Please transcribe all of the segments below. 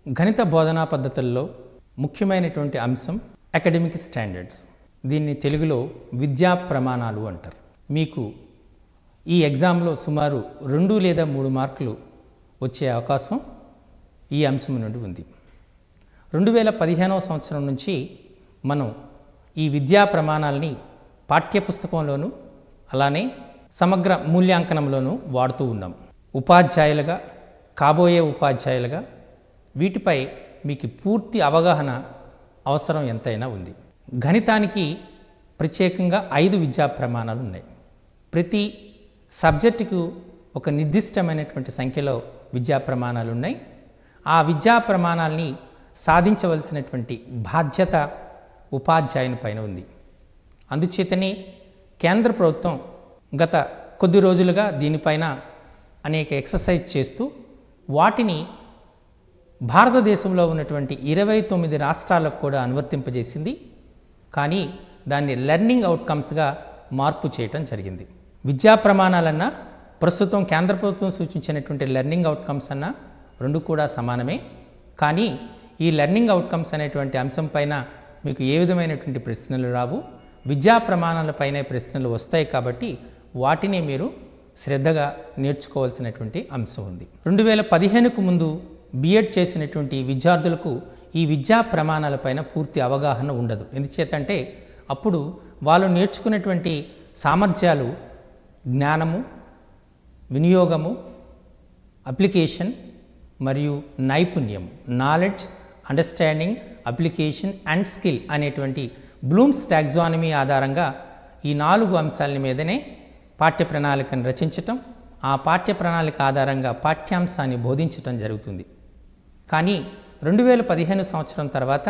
గణిత బోధనా పద్ధతుల్లో ముఖ్యమైనటువంటి అంశం అకాడమిక్ స్టాండర్డ్స్. దీన్ని తెలుగులో విద్యా ప్రమాణాలు అంటారు. మీకు ఈ ఎగ్జామ్లో సుమారు 2 లేదా 3 మార్కులు వచ్చే అవకాశం ఈ అంశం నుండి ఉంది. 2015వ సంవత్సరం నుంచి మనం ఈ విద్యా ప్రమాణాలని పాఠ్యపుస్తకంలోనూ అలానే సమగ్ర మూల్యాంకనంలోనూ వాడుతూ ఉన్నాం. ఉపాధ్యాయులుగా, కాబోయే ఉపాధ్యాయులుగా వీటిపై మీకు పూర్తి అవగాహన అవసరం ఎంతైనా ఉంది. గణితానికి ప్రత్యేకంగా 5 విద్యా ప్రమాణాలు ఉన్నాయి. ప్రతి సబ్జెక్టుకు ఒక నిర్దిష్టమైనటువంటి సంఖ్యలో విద్యా ప్రమాణాలు ఉన్నాయి. ఆ విద్యా ప్రమాణాలని సాధించవలసినటువంటి బాధ్యత ఉపాధ్యాయుని పైన ఉంది. అందుచేతనే కేంద్ర ప్రభుత్వం గత కొద్ది రోజులుగా దీనిపైన అనేక ఎక్సర్సైజ్ చేస్తూ వాటిని భారతదేశంలో ఉన్నటువంటి 29 రాష్ట్రాలకు కూడా అనువర్తింపజేసింది. కానీ దాన్ని లెర్నింగ్ అవుట్కమ్స్గా మార్పు చేయటం జరిగింది. విద్యా ప్రమాణాలన్నా ప్రస్తుతం కేంద్ర ప్రభుత్వం సూచించినటువంటి లెర్నింగ్ అవుట్కమ్స్ అన్నా రెండు కూడా సమానమే. కానీ ఈ లెర్నింగ్ అవుట్కమ్స్ అనేటువంటి అంశం పైన మీకు ఏ విధమైనటువంటి ప్రశ్నలు రావు, విద్యా ప్రమాణాలపైనే ప్రశ్నలు వస్తాయి. కాబట్టి వాటిని మీరు శ్రద్ధగా నేర్చుకోవాల్సినటువంటి అంశం ఉంది. 2015కు ముందు బిఎడ్ చేసినటువంటి విద్యార్థులకు ఈ విద్యా ప్రమాణాలపైన పూర్తి అవగాహన ఉండదు. ఎందుచేతంటే అప్పుడు వాళ్ళు నేర్చుకున్నటువంటి సామర్థ్యాలు జ్ఞానము, వినియోగము, అప్లికేషన్ మరియు నైపుణ్యం, knowledge, understanding, application and skill అనేటువంటి బ్లూమ్స్ టాక్సానమీ ఆధారంగా ఈ 4 అంశాల మీదనే పాఠ్య ప్రణాళికను రచించటం, ఆ పాఠ్య ప్రణాళిక ఆధారంగా పాఠ్యాంశాన్ని బోధించటం జరుగుతుంది. కానీ 2015 సంవత్సరం తర్వాత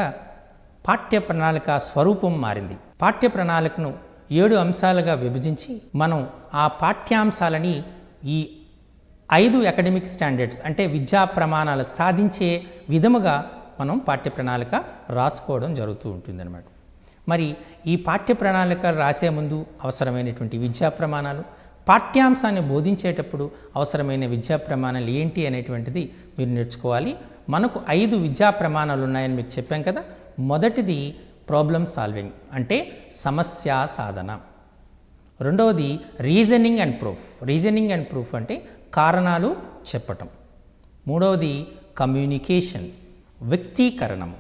పాఠ్య ప్రణాళిక స్వరూపం మారింది. పాఠ్య ప్రణాళికను 7 అంశాలుగా విభజించి మనం ఆ పాఠ్యాంశాలని ఈ 5 అకాడమిక్ స్టాండర్డ్స్ అంటే విద్యా ప్రమాణాలు సాధించే విధముగా మనం పాఠ్య ప్రణాళిక రాసుకోవడం జరుగుతూ ఉంటుందన్నమాట. మరి ఈ పాఠ్య ప్రణాళిక రాసే ముందు అవసరమైనటువంటి విద్యా ప్రమాణాలు, పాఠ్యాంశాన్ని బోధించేటప్పుడు అవసరమైన విద్యా ప్రమాణాలు ఏంటి అనేటువంటిది మీరు నేర్చుకోవాలి. మనకు 5 విద్యా ప్రమాణాలు ఉన్నాయని మీకు చెప్పాం కదా. మొదటిది ప్రాబ్లమ్ సాల్వింగ్ అంటే సమస్యా సాధన. రెండవది reasoning and proof. Reasoning and proof అంటే కారణాలు చెప్పటం. మూడవది కమ్యూనికేషన్, వ్యక్తీకరణము.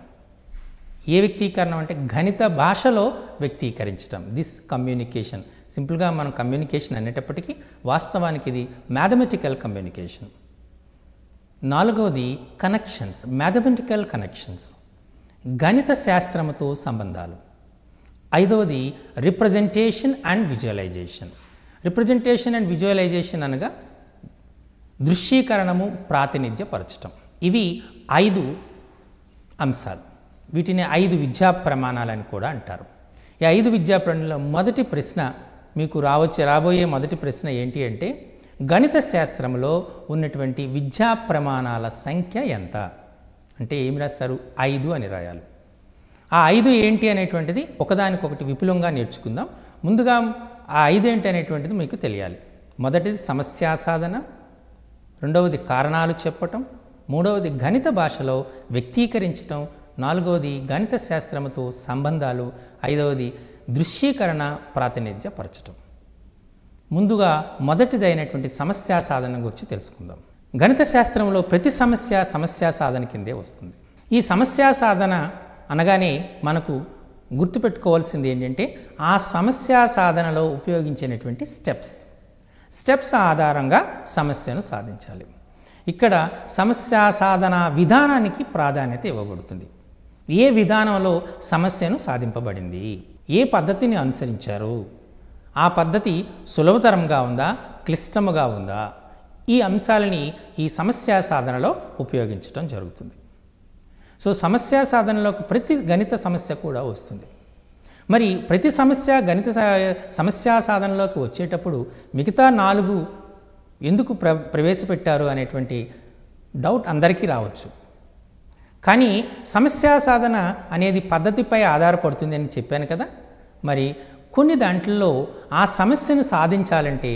ఏ వ్యక్తీకరణం అంటే గణిత భాషలో వ్యక్తీకరించటం, దిస్ కమ్యూనికేషన్. సింపుల్గా మనం కమ్యూనికేషన్ అనేటప్పటికీ వాస్తవానికి ఇది మ్యాథమెటికల్ కమ్యూనికేషన్. నాలుగవది కనెక్షన్స్, మ్యాథమెటికల్ కనెక్షన్స్, గణిత శాస్త్రముతో సంబంధాలు. ఐదవది representation and visualisation. Representation and visualisation అనగా దృశ్యీకరణము, ప్రాతినిధ్యపరచటం. ఇవి 5 అంశాలు. వీటిని 5 విద్యా ప్రమాణాలని కూడా అంటారు. ఈ 5 విద్యా ప్రమాణాలలో మొదటి ప్రశ్న మీకు రాబోయే మొదటి ప్రశ్న ఏంటి అంటే గణిత శాస్త్రంలో ఉన్నటువంటి విద్యా ప్రమాణాల సంఖ్య ఎంత అంటే ఏమి రాస్తారు? 5 అని రాయాలి. ఆ 5 ఏంటి అనేటువంటిది ఒకదానికొకటి విపులంగా నేర్చుకుందాం. ముందుగా ఆ 5 ఏంటి అనేటువంటిది మీకు తెలియాలి. మొదటిది సమస్యా సాధన, రెండవది కారణాలు చెప్పటం, మూడవది గణిత భాషలో వ్యక్తీకరించటం, నాలుగవది గణిత శాస్త్రముతో సంబంధాలు, ఐదవది దృశ్యీకరణ, ప్రాతినిధ్యపరచటం. ముందుగా మొదటిదైనటువంటి సమస్యా సాధన గురించి తెలుసుకుందాం. గణిత శాస్త్రంలో ప్రతి సమస్య సమస్యా సాధన కిందే వస్తుంది. ఈ సమస్యా సాధన అనగానే మనకు గుర్తుపెట్టుకోవాల్సింది ఏంటంటే ఆ సమస్యా సాధనలో ఉపయోగించినటువంటి స్టెప్స్ ఆధారంగా సమస్యను సాధించాలి. ఇక్కడ సమస్యా సాధన విధానానికి ప్రాధాన్యత ఇవ్వబడుతుంది. ఏ విధానంలో సమస్యను సాధింపబడింది, ఏ పద్ధతిని అనుసరించారు, ఆ పద్ధతి సులభతరంగా ఉందా, క్లిష్టముగా ఉందా, ఈ అంశాలని ఈ సమస్యా సాధనలో ఉపయోగించడం జరుగుతుంది. సో సమస్యా సాధనలోకి ప్రతి గణిత సమస్య కూడా వస్తుంది. మరి ప్రతి సమస్య గణిత సమస్యా సాధనలోకి వచ్చేటప్పుడు మిగతా 4 ఎందుకు ప్రవేశపెట్టారు అనేటువంటి డౌట్ అందరికీ రావచ్చు. కానీ సమస్యా సాధన అనేది పద్ధతిపై ఆధారపడుతుంది అని చెప్పాను కదా. మరి కొన్ని దాంట్లో ఆ సమస్యను సాధించాలంటే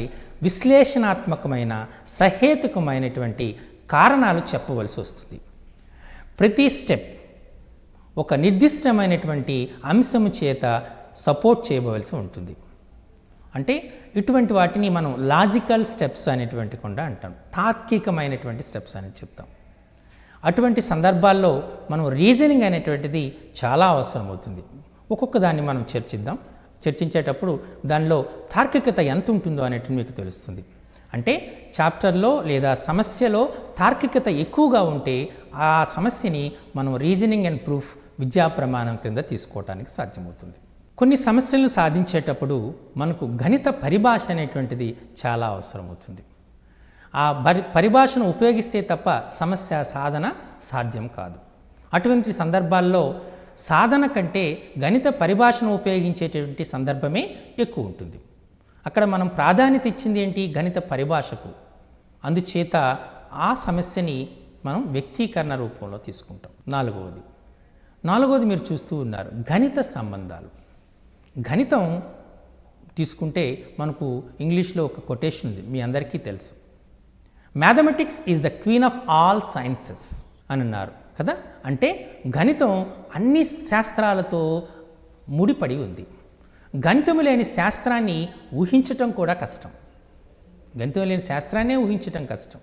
విశ్లేషణాత్మకమైన సహేతుకమైనటువంటి కారణాలు చెప్పవలసి వస్తుంది. ప్రతి స్టెప్ ఒక నిర్దిష్టమైనటువంటి అంశము చేత సపోర్ట్ చేయవలసి ఉంటుంది. అంటే ఇటువంటి వాటిని మనం లాజికల్ స్టెప్స్ అనేటువంటి కూడా అంటాం, తార్కికమైనటువంటి స్టెప్స్ అని చెప్తాం. అటువంటి సందర్భాల్లో మనం రీజనింగ్ అనేటువంటిది చాలా అవసరం అవుతుంది. ఒక్కొక్క దాన్ని మనం చర్చించేటప్పుడు దానిలో తార్కికత ఎంత ఉంటుందో అనేటివి మీకు తెలుస్తుంది. అంటే చాప్టర్లో లేదా సమస్యలో తార్కికత ఎక్కువగా ఉంటే ఆ సమస్యని మనం రీజనింగ్ అండ్ ప్రూఫ్ విద్యా ప్రమాణం క్రింద తీసుకోవడానికి సాధ్యమవుతుంది. కొన్ని సమస్యలను సాధించేటప్పుడు మనకు గణిత పరిభాష అనేటువంటిది చాలా అవసరం అవుతుంది. ఆ పరిభాషను ఉపయోగిస్తే తప్ప సమస్య సాధన సాధ్యం కాదు. అటువంటి సందర్భాల్లో సాధన కంటే గణిత పరిభాషను ఉపయోగించేటువంటి సందర్భమే ఎక్కువ ఉంటుంది. అక్కడ మనం ప్రాధాన్యత ఇచ్చింది ఏంటి? గణిత పరిభాషకు. అందుచేత ఆ సమస్యని మనం వ్యక్తీకరణ రూపంలో తీసుకుంటాం. నాలుగవది మీరు చూస్తూ ఉన్నారు, గణిత సంబంధాలు. గణితం తీసుకుంటే మనకు ఇంగ్లీష్లో ఒక కొటేషన్ ఉంది, మీ అందరికీ తెలుసు. Mathematics is the queen of all sciences అని అన్నారు కదా. అంటే గణితం అన్ని శాస్త్రాలతో ముడిపడి ఉంది. గణితము లేని శాస్త్రాన్ని ఊహించటం కూడా కష్టం. గణితం లేని శాస్త్రాన్నే ఊహించటం కష్టం.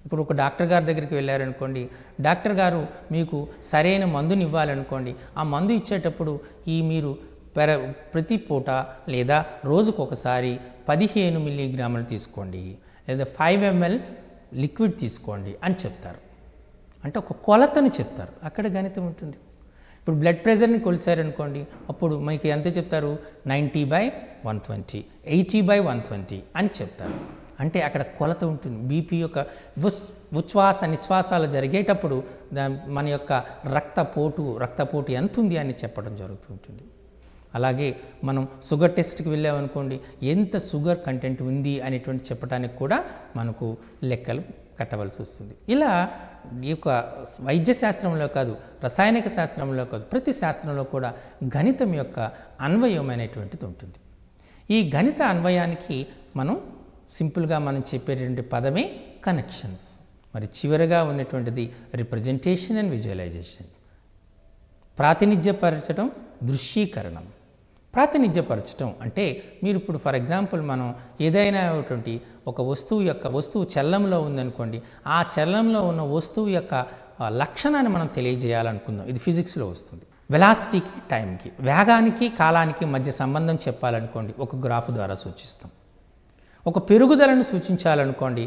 ఇప్పుడు ఒక డాక్టర్ గారి దగ్గరికి వెళ్ళారనుకోండి, డాక్టర్ గారు మీకు సరైన మందుని ఇవ్వాలనుకోండి, ఆ మందు ఇచ్చేటప్పుడు మీరు ప్రతి పూట లేదా రోజుకొకసారి 15 మిల్లీగ్రాములు తీసుకోండి, లేదా 5 ml లిక్విడ్ తీసుకోండి అని చెప్తారు. అంటే ఒక కొలతను చెప్తారు. అక్కడ గణితం ఉంటుంది. ఇప్పుడు బ్లడ్ ప్రెషర్ని కొలిచారనుకోండి, అప్పుడు మీకు ఎంత చెప్తారు? 90/120, 80/120 అని చెప్తారు. అంటే అక్కడ కొలత ఉంటుంది. బీపీ యొక్క ఉచ్ఛ్వాస నిశ్వాసాలు జరిగేటప్పుడు మన యొక్క రక్తపోటు ఎంత ఉంది అని చెప్పడం జరుగుతుంటుంది. అలాగే మనం షుగర్ టెస్ట్కి వెళ్ళామనుకోండి, ఎంత షుగర్ కంటెంట్ ఉంది అనేటువంటి చెప్పడానికి కూడా మనకు లెక్కలు కట్టవలసి వస్తుంది. ఇలా ఈ యొక్క వైద్య శాస్త్రంలో కాదు, రసాయనిక శాస్త్రంలో కాదు, ప్రతి శాస్త్రంలో కూడా గణితం యొక్క అన్వయం అనేటువంటిది ఉంటుంది. ఈ గణిత అన్వయానికి మనం సింపుల్గా మనం చెప్పేటువంటి పదమే కనెక్షన్స్. మరి చివరగా ఉన్నటువంటిది రిప్రజెంటేషన్ అండ్ విజువలైజేషన్. ప్రాతినిధ్యపరచడం, దృశ్యీకరణం. ప్రాతినిధ్యపరచడం అంటే మీరు ఇప్పుడు ఫర్ ఎగ్జాంపుల్ మనం ఏదైనా ఒక వస్తువు చలనంలో ఉందనుకోండి, ఆ చలనంలో ఉన్న వస్తువు యొక్క లక్షణాన్ని మనం తెలియజేయాలనుకుందాం. ఇది ఫిజిక్స్లో వస్తుంది. వెలాసిటీకి, టైంకి, వేగానికి, కాలానికి మధ్య సంబంధం చెప్పాలనుకోండి, ఒక గ్రాఫ్ ద్వారా సూచిస్తాం. ఒక పెరుగుదలను సూచించాలనుకోండి,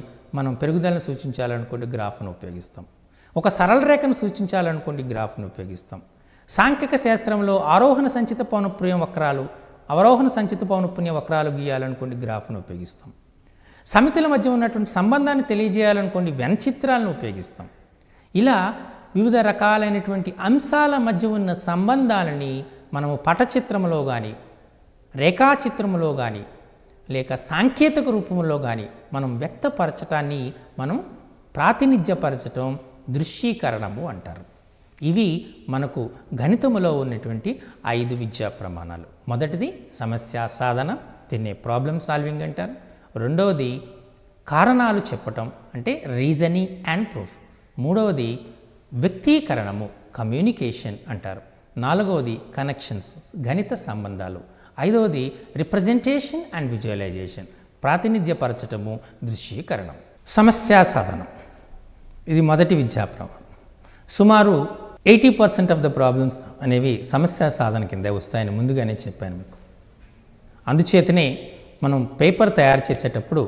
గ్రాఫ్ను ఉపయోగిస్తాం. ఒక సరళ రేఖను సూచించాలనుకోండి, గ్రాఫ్ను ఉపయోగిస్తాం. సాంఖ్యక శాస్త్రంలో ఆరోహణ సంచిత పౌనఃపున్య వక్రాలు, అవరోహణ సంచిత పౌనఃపున్య వక్రాలు గీయాలనుకోండి, గ్రాఫ్ను ఉపయోగిస్తాం. సమితుల మధ్య ఉన్నటువంటి సంబంధాన్ని తెలియజేయాలనుకోండి, వెన్చిత్రాలను ఉపయోగిస్తాం. ఇలా వివిధ రకాలైనటువంటి అంశాల మధ్య ఉన్న సంబంధాలని మనము పటచిత్రంలో కానీ, రేఖాచిత్రంలో కానీ, లేక సాంకేతిక రూపంలో కానీ మనం వ్యక్తపరచటాన్ని మనం ప్రాతినిధ్యపరచటం, దృశ్యీకరణము అంటారు. ఇవి మనకు గణితములో ఉన్నటువంటి 5 విద్యా ప్రమాణాలు. మొదటిది సమస్య సాధన, దీన్నే ప్రాబ్లమ్ సాల్వింగ్ అంటారు. రెండవది కారణాలు చెప్పటం, అంటే రీజనింగ్ అండ్ ప్రూఫ్. మూడవది వ్యక్తీకరణము, కమ్యూనికేషన్ అంటారు. నాలుగవది కనెక్షన్స్, గణిత సంబంధాలు. ఐదవది రిప్రజెంటేషన్ అండ్ విజువలైజేషన్, ప్రాతినిధ్యపరచటము, దృశ్యీకరణం. సమస్యా సాధనం, ఇది మొదటి విద్యా ప్రమాణం. సుమారు 80% ఆఫ్ ద ప్రాబ్లమ్స్ అనేవి సమస్యా సాధన కిందే వస్తాయని ముందుగానే చెప్పాను మీకు. అందుచేతనే మనం పేపర్ తయారు చేసేటప్పుడు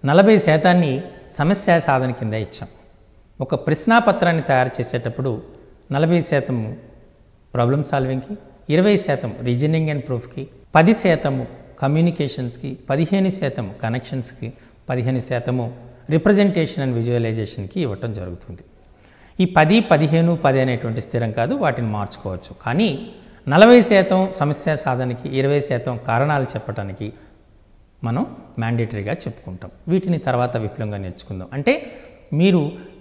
40% సమస్యా సాధన కింద ఇచ్చాం. ఒక ప్రశ్నాపత్రాన్ని తయారు చేసేటప్పుడు 40% ప్రాబ్లమ్ సాల్వింగ్కి, 20% రీజనింగ్ అండ్ ప్రూఫ్కి, 10% కమ్యూనికేషన్స్కి, 15% కనెక్షన్స్కి, 15% రిప్రజెంటేషన్ అండ్ విజువలైజేషన్కి ఇవ్వటం జరుగుతుంది. ఈ 10, 15, 10 అనేటువంటి స్థిరం కాదు, వాటిని మార్చుకోవచ్చు. కానీ 40% సమస్య సాధనకి, 20% కారణాలు చెప్పడానికి మనం మ్యాండేటరీగా చెప్పుకుంటాం. వీటిని తర్వాత విపులంగా నేర్చుకుందాం. అంటే మీరు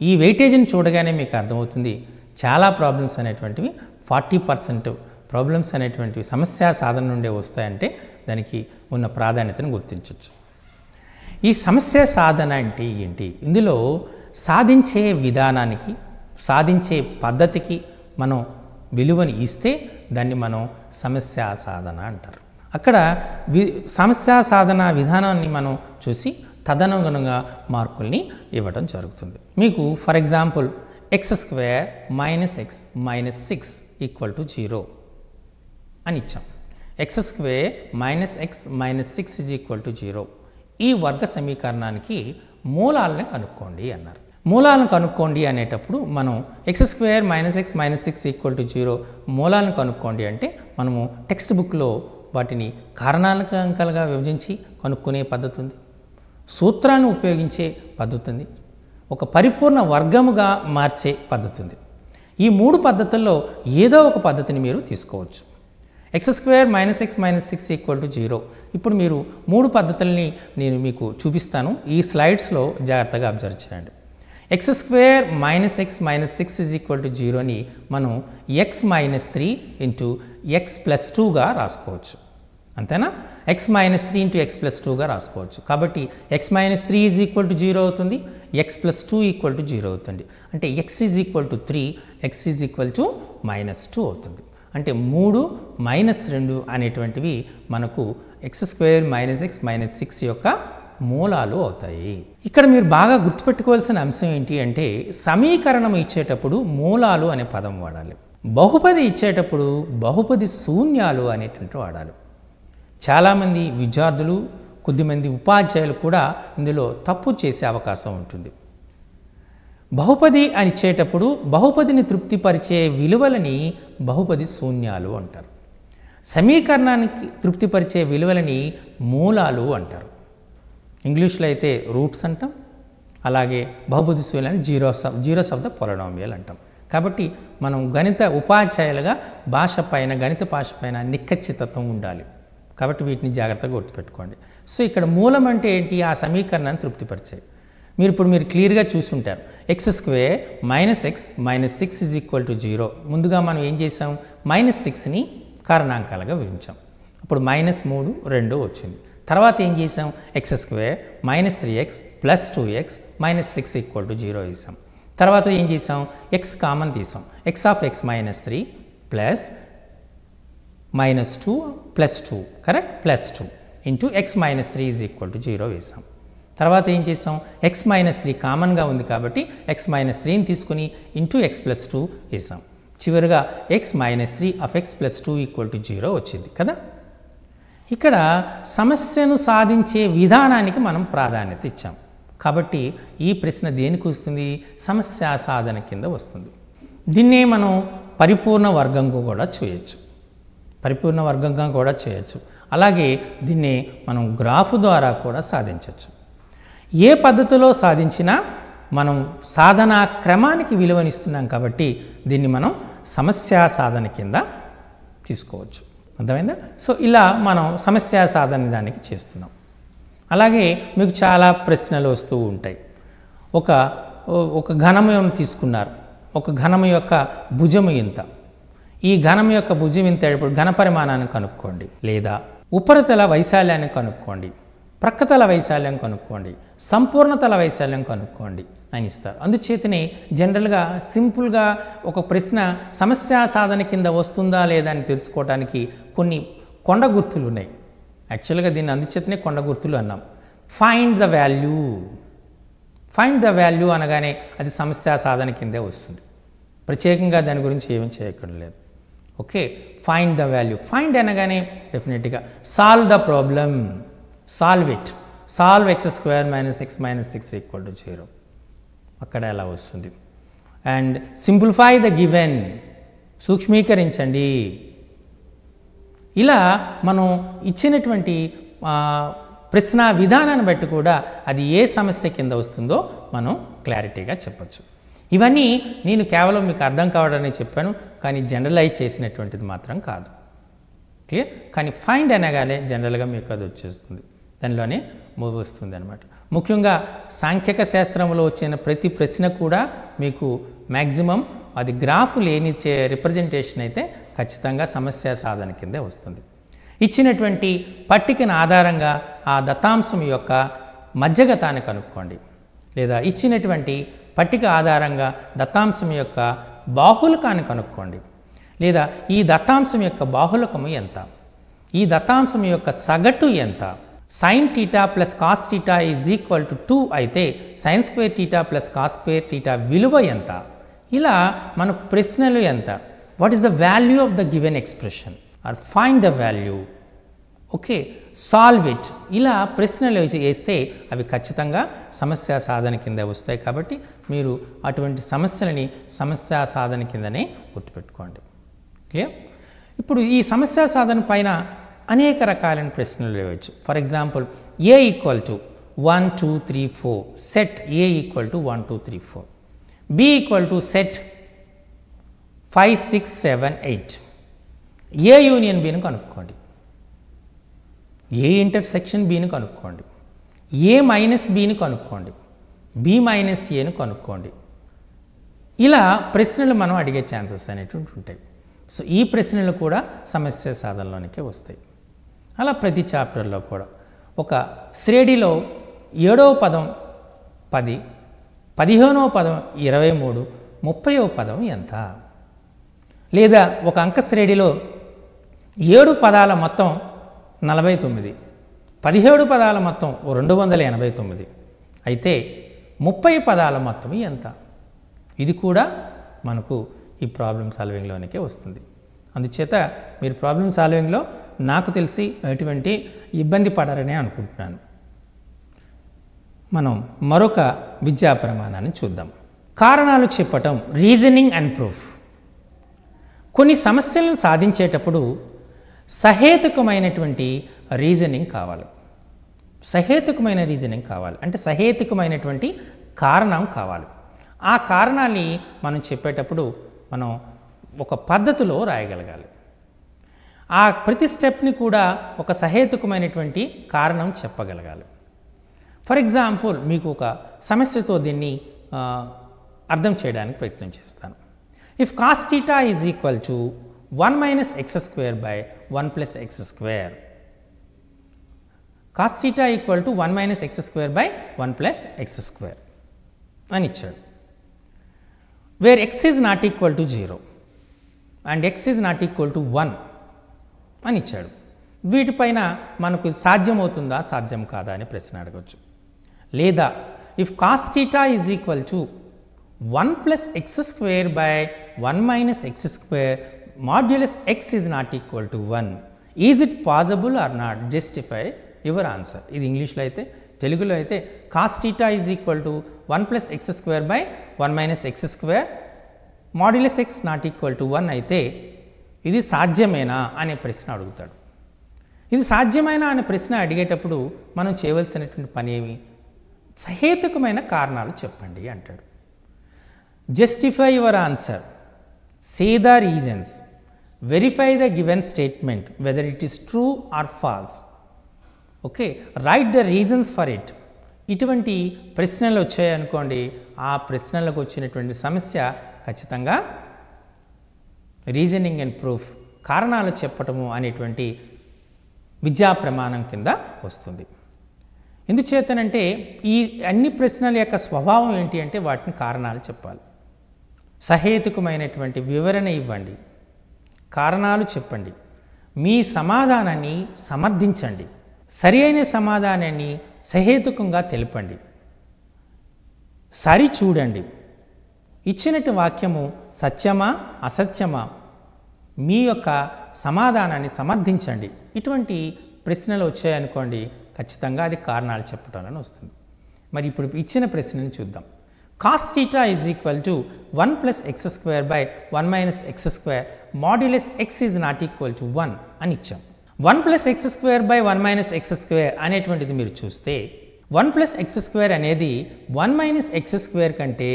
ఈ వెయిటేజ్ని చూడగానే మీకు అర్థమవుతుంది, చాలా ప్రాబ్లమ్స్ అనేటువంటివి 40% ప్రాబ్లమ్స్ అనేటువంటివి సమస్య సాధన నుండే వస్తాయంటే దానికి ఉన్న ప్రాధాన్యతను గుర్తించవచ్చు. ఈ సమస్య సాధన అంటే ఏంటి? ఇందులో సాధించే విధానానికి, సాధించే పద్ధతికి మనం విలువని ఇస్తే దాన్ని మనం సమస్యా సాధన అంటారు. అక్కడ సమస్యా సాధన విధానాన్ని మనం చూసి తదనుగుణంగా మార్కుల్ని ఇవ్వడం జరుగుతుంది. మీకు ఫర్ ఎగ్జాంపుల్ x² - x - 6 = 0 అని ఇచ్చాం. x² - x - 6 = 0. ఈ వర్గ సమీకరణానికి మూలాలను కనుక్కోండి అన్నారు. మూలాలను కనుక్కోండి అనేటప్పుడు మనం x² - x - 6 = 0 మూలాలను కనుక్కోండి అంటే మనము టెక్స్ట్ బుక్లో వాటిని కారణాంకాలుగా విభజించి కనుక్కునే పద్ధతి ఉంది, సూత్రాన్ని ఉపయోగించే పద్ధతి ఉంది, ఒక పరిపూర్ణ వర్గముగా మార్చే పద్ధతి ఉంది. ఈ 3 పద్ధతుల్లో ఏదో ఒక పద్ధతిని మీరు తీసుకోవచ్చు. x² - x - 6 = 0. ఇప్పుడు మీరు 3 పద్ధతుల్ని నేను మీకు చూపిస్తాను. ఈ స్లైడ్స్లో జాగ్రత్తగా అబ్జర్వ్ చేయండి. x² - x - 6 = 0ని మనం x - 3 × x + 2గా రాసుకోవచ్చు. అంతేనా? x - 3 × x + 2గా రాసుకోవచ్చు. కాబట్టి x - 3 = 0 అవుతుంది, x + 2 = 0 అవుతుంది. అంటే x = 3, x = -2 అవుతుంది. అంటే 3 - 2 అనేటువంటివి మనకు x² - x - 6 యొక్క మూలాలు అవుతాయి. ఇక్కడ మీరు బాగా గుర్తుపెట్టుకోవాల్సిన అంశం ఏంటి అంటే సమీకరణం ఇచ్చేటప్పుడు మూలాలు అనే పదం వాడాలి, బహుపది ఇచ్చేటప్పుడు బహుపది శూన్యాలు అనేటువంటి వాడాలి. చాలామంది విద్యార్థులు, కొద్దిమంది ఉపాధ్యాయులు కూడా ఇందులో తప్పు చేసే అవకాశం ఉంటుంది. బహుపది అని ఇచ్చేటప్పుడు బహుపదిని తృప్తిపరిచే విలువలని బహుపది శూన్యాలు అంటారు, సమీకరణానికి తృప్తిపరిచే విలువలని మూలాలు అంటారు. ఇంగ్లీష్లో అయితే రూట్స్ అంటాం, అలాగే బహుపది శూన్యాలని జీరోస్ ఆఫ్ ద పొలినామియల్ అంటాం. కాబట్టి మనం గణిత ఉపాధ్యాయులుగా గణిత భాష పైన నిక్కచ్చితత్వం ఉండాలి. కాబట్టి వీటిని జాగ్రత్తగా గుర్తుపెట్టుకోండి. సో ఇక్కడ మూలం అంటే ఏంటి? ఆ సమీకరణాన్ని తృప్తిపరిచాయి. మీరు క్లియర్గా చూసుంటారు. x² - x - 6 = 0. ముందుగా మనం ఏం చేసాం? -6ని కారణాంకాలుగా విభజించాం. అప్పుడు -3, 2 వచ్చింది. తర్వాత ఏం చేసాం? x² - 3x + 2x - 6 = 0 వేసాం. తర్వాత ఏం చేసాం? x కామన్ తీసాం. x - 3 ప్లస్ -2 + 2 కరెక్ట్ +2 × x - 3 = 0 వేసాం. తర్వాత ఏం చేసాం? x - 3 కామన్గా ఉంది కాబట్టి x - 3ని తీసుకుని x + 2 వేసాం. చివరిగా x - 3 x + 2 = 0 వచ్చింది కదా. ఇక్కడ సమస్యను సాధించే విధానానికి మనం ప్రాధాన్యత ఇచ్చాం. కాబట్టి ఈ ప్రశ్న దేనికి వస్తుంది? సమస్యా సాధన కింద వస్తుంది. దీన్నే మనం పరిపూర్ణ వర్గంగా కూడా చేయొచ్చు. అలాగే దీన్ని మనం గ్రాఫ్ ద్వారా కూడా సాధించవచ్చు. ఏ పద్ధతిలో సాధించినా మనం సాధనా క్రమానికి విలువనిస్తున్నాం కాబట్టి దీన్ని మనం సమస్యా సాధన కింద తీసుకోవచ్చు. అర్థమైందా? సో ఇలా మనం సమస్యా సాధన దానికి చేస్తున్నాం. అలాగే మీకు చాలా ప్రశ్నలు వస్తూ ఉంటాయి. ఒక ఘనము తీసుకున్నారు, ఒక ఘనము యొక్క భుజము ఇంత, ఈ ఘనం యొక్క భుజం ఇంత, ఘన పరిమాణాన్ని కనుక్కోండి, లేదా ఉపరితల వైశాల్యాన్ని కనుక్కోండి, ప్రక్కతల వైశాల్యం కనుక్కోండి, సంపూర్ణతల వైశాల్యం కనుక్కోండి అని ఇస్తారు. అందుచేతనే జనరల్గా సింపుల్గా ఒక ప్రశ్న సమస్యా సాధన కింద వస్తుందా లేదా అని తెలుసుకోవడానికి కొన్ని కొండ గుర్తులు ఉన్నాయి. యాక్చువల్గా దీన్ని అందుచేతనే కొండ గుర్తులు అన్నాం. ఫైండ్ ద వాల్యూ అనగానే అది సమస్యా సాధన కిందే వస్తుంది. ప్రత్యేకంగా దాని గురించి ఏమీ చేయక్కర్లేదు. Okay, find the value. Find అనగానే డెఫినెట్గా solve the problem, solve x² - x - 6 = 0 అక్కడ ఎలా వస్తుంది. అండ్ సింప్లిఫై ద గివెన్, సూక్ష్మీకరించండి. ఇలా మనం ఇచ్చినటువంటి ప్రశ్న విధానాన్ని బట్టి కూడా అది ఏ సమస్య కింద వస్తుందో మనం క్లారిటీగా చెప్పచ్చు. ఇవన్నీ నేను కేవలం మీకు అర్థం కావడానికి చెప్పాను, కానీ జనరలైజ్ చేసినటువంటిది మాత్రం కాదు. క్లియర్? కానీ ఫైండ్ అనగానే జనరల్గా మీకు అది వచ్చేస్తుంది, దానిలోనే మూవ్ వస్తుంది అనమాట. ముఖ్యంగా సాంఖ్యక శాస్త్రంలో వచ్చిన ప్రతి ప్రశ్న కూడా మీకు మ్యాక్సిమం అది గ్రాఫ్ లేని రిప్రజెంటేషన్ అయితే ఖచ్చితంగా సమస్య సాధన కిందే వస్తుంది. ఇచ్చినటువంటి పట్టికను ఆధారంగా ఆ దత్తాంశం యొక్క మధ్యగతాన్ని కనుక్కోండి, లేదా ఇచ్చినటువంటి పట్టిక ఆధారంగా దత్తాంశం యొక్క బాహుళకాన్ని కనుక్కోండి. లేదా ఈ దత్తాంశం యొక్క బాహుళకము ఎంత, ఈ దత్తాంశం యొక్క సగటు ఎంత. sin θ plus cos θ is equal to 2 అయితే sin square θ plus cos square θ విలువ ఎంత. ఇలా మనకు ప్రశ్నలు ఎంత, what is the value of the given expression or find the value, okay, solve it. ఇలా ప్రశ్నలు వేస్తే అవి ఖచ్చితంగా సమస్య సాధన కింద వస్తాయి. కాబట్టి మీరు అటువంటి సమస్యలని సమస్య సాధన కిందనే గుర్తుపెట్టుకోండి. క్లియర్? ఇప్పుడు ఈ సమస్య సాధన పైన అనేక రకాలైన ప్రశ్నలు వేయవచ్చు. For example, A equal to 1 2 3 4, set A equal to 1 2 3 4, B equal to set 5 6 7 8. A union బిని కనుక్కోండి, ఏ ఇంటర్సెక్షన్ బిని కనుక్కోండి, ఏ మైనస్ బిని కనుక్కోండి, బి మైనస్ ఏను కనుక్కోండి. ఇలా ప్రశ్నలు మనం అడిగే ఛాన్సెస్ అనేటువంటి ఉంటాయి. సో ఈ ప్రశ్నలు కూడా సమస్య సాధనలోనికే వస్తాయి. అలా ప్రతి చాప్టర్లో కూడా ఒక శ్రేణిలో 7వ పదం 10, 15వ పదం 23, 30వ పదం ఎంత. లేదా ఒక అంక శ్రేణిలో 7 పదాల మొత్తం 49, 17 పదాల మొత్తం 289 అయితే 30 పదాల మొత్తం ఎంత. ఇది కూడా మనకు ఈ ప్రాబ్లమ్ సాల్వింగ్లోనికే వస్తుంది. అందుచేత మీరు ప్రాబ్లమ్ సాల్వింగ్లో నాకు తెలిసి ఎటువంటి ఇబ్బంది పడరనే అనుకుంటున్నాను. మనం మరొక విద్యా ప్రమాణాన్ని చూద్దాం. కారణాలు చెప్పటం, రీజనింగ్ అండ్ ప్రూఫ్. కొన్ని సమస్యలను సాధించేటప్పుడు సహేతుకమైనటువంటి రీజనింగ్ కావాలి. సహేతుకమైన రీజనింగ్ కావాలి అంటే సహేతుకమైనటువంటి కారణం కావాలి. ఆ కారణాన్ని మనం చెప్పేటప్పుడు మనం ఒక పద్ధతిలో రాయగలగాలి. ఆ ప్రతి స్టెప్ని కూడా ఒక సహేతుకమైనటువంటి కారణం చెప్పగలగాలి. ఫర్ ఎగ్జాంపుల్, మీకు ఒక సమస్యతో దీన్ని అర్థం చేయడానికి ప్రయత్నం చేస్తాను. If cos θ is equal to 1 minus x square by 1 plus x square, cos θ equal to 1 minus x square by 1 plus x square అని ఇచ్చాడు. Where x is not equal to 0 and x is not equal to 1 అని ఇచ్చాడు. వీటిపైన మనకు సాధ్యమవుతుందా సాధ్యం కాదా అని ప్రశ్న అడగవచ్చు. లేదా if cos θ is equal to 1 plus x square by 1 minus x square modulus x is not equal to 1, is it possible or not, justify your answer. ఇది ఇంగ్లీష్లో అయితే. తెలుగులో అయితే cos θ is equal to 1 plus x square by 1 minus x square modulus x not equal to 1 అయితే ఇది సాధ్యమేనా అనే ప్రశ్న అడుగుతాడు. ఇది సాధ్యమేనా అనే ప్రశ్న అడిగేటప్పుడు మనం చేయవలసినటువంటి పని ఏమి, సహేతుకమైన కారణాలు చెప్పండి అంటాడు. Justify your answer, say the reasons, verify the given statement whether it is true or false, okay, write the reasons for it. ఇటువంటి ప్రశ్నలు వచ్చాయనుకోండి, ఆ ప్రశ్నలకు వచ్చినటువంటి సమస్య ఖచ్చితంగా రీజనింగ్ అండ్ ప్రూఫ్, కారణాలు చెప్పటము అనేటువంటి విద్యా ప్రమాణం కింద వస్తుంది. ఎందుచేతనంటే ఈ అన్ని ప్రశ్నల యొక్క స్వభావం ఏంటి అంటే వాటిని కారణాలు చెప్పాలి, సహేతుకమైనటువంటి వివరణ ఇవ్వండి, కారణాలు చెప్పండి, మీ సమాధానాన్ని సమర్థించండి, సరి అయిన సమాధానాన్ని సహేతుకంగా తెలపండి, సరి చూడండి, ఇచ్చినట్టు వాక్యము సత్యమా అసత్యమా, మీ యొక్క సమాధానాన్ని సమర్థించండి. ఇటువంటి ప్రశ్నలు వచ్చాయనుకోండి, ఖచ్చితంగా అది కారణాలు చెప్పటాలని వస్తుంది. మరి ఇప్పుడు ఇచ్చిన ప్రశ్నను చూద్దాం. Cos θ is equal to 1 plus x square by 1 minus x square modulus x is not equal to 1 అని ఇచ్చాం. 1 plus x square by 1 minus x square అనేటువంటిది మీరు చూస్తే 1 ప్లస్ ఎక్స్ స్క్వేర్ అనేది 1 మైనస్ ఎక్స్ స్క్వేర్ కంటే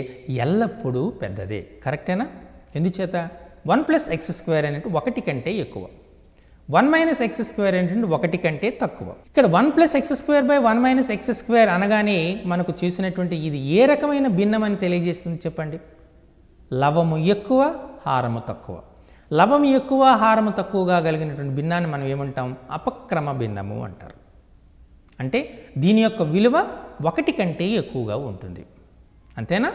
ఎల్లప్పుడూ పెద్దదే. కరెక్టేనా? ఎందుచేత 1 ప్లస్ ఎక్స్ స్క్వేర్ అనేది 1 కంటే ఎక్కువ, 1 మైనస్ ఎక్స్ స్క్వేర్ ఏంటంటే 1 కంటే తక్కువ. ఇక్కడ 1 plus x square by 1 minus x square అనగానే మనకు చూసినటువంటి ఇది ఏ రకమైన భిన్నం అని తెలియజేస్తుంది చెప్పండి? లవము ఎక్కువ, హారము తక్కువ. లవము ఎక్కువ, హారము తక్కువగా కలిగినటువంటి భిన్నాన్ని మనం ఏమంటాం? అపక్రమ భిన్నము అంటారు. అంటే దీని యొక్క విలువ 1 కంటే ఎక్కువగా ఉంటుంది. అంతేనా?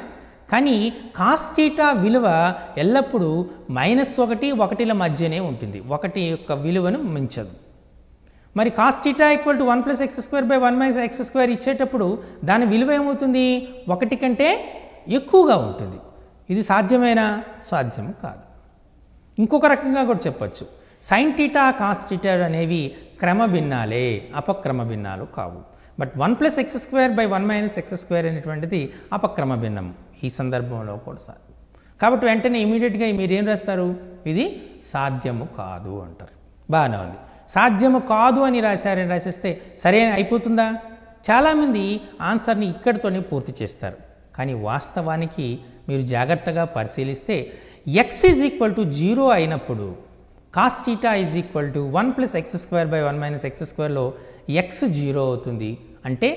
కానీ కాస్ థీటా విలువ ఎల్లప్పుడూ -1, 1ల మధ్యనే ఉంటుంది, 1 యొక్క విలువను మించదు. మరి cos theta equal to 1 + x² / 1 - x² ఇచ్చేటప్పుడు దాని విలువ ఏమవుతుంది? 1 కంటే ఎక్కువగా ఉంటుంది. ఇది సాధ్యమేనా? సాధ్యం కాదు. ఇంకొక రకంగా కూడా చెప్పచ్చు, సైన్ థీటా కాస్ థీటా అనేవి క్రమభిన్నాలే, అపక్రమ భిన్నాలు కావు. బట్ 1 + x² / 1 - x² అనేటువంటిది అపక్రమ భిన్నం ఈ సందర్భంలో కూడా సాధ్యం. కాబట్టి వెంటనే ఇమీడియట్గా మీరు ఏం రాస్తారు? ఇది సాధ్యము కాదు అంటారు. బాగానే ఉంది. సాధ్యము కాదు అని రాశారని రాసేస్తే సరే అయిపోతుందా? చాలామంది ఆన్సర్ని ఇక్కడితోనే పూర్తి చేస్తారు. కానీ వాస్తవానికి మీరు జాగ్రత్తగా పరిశీలిస్తే x = 0 అయినప్పుడు కాస్ థీటా = 1 + x² / 1 - x²లో x 0 అవుతుంది. అంటే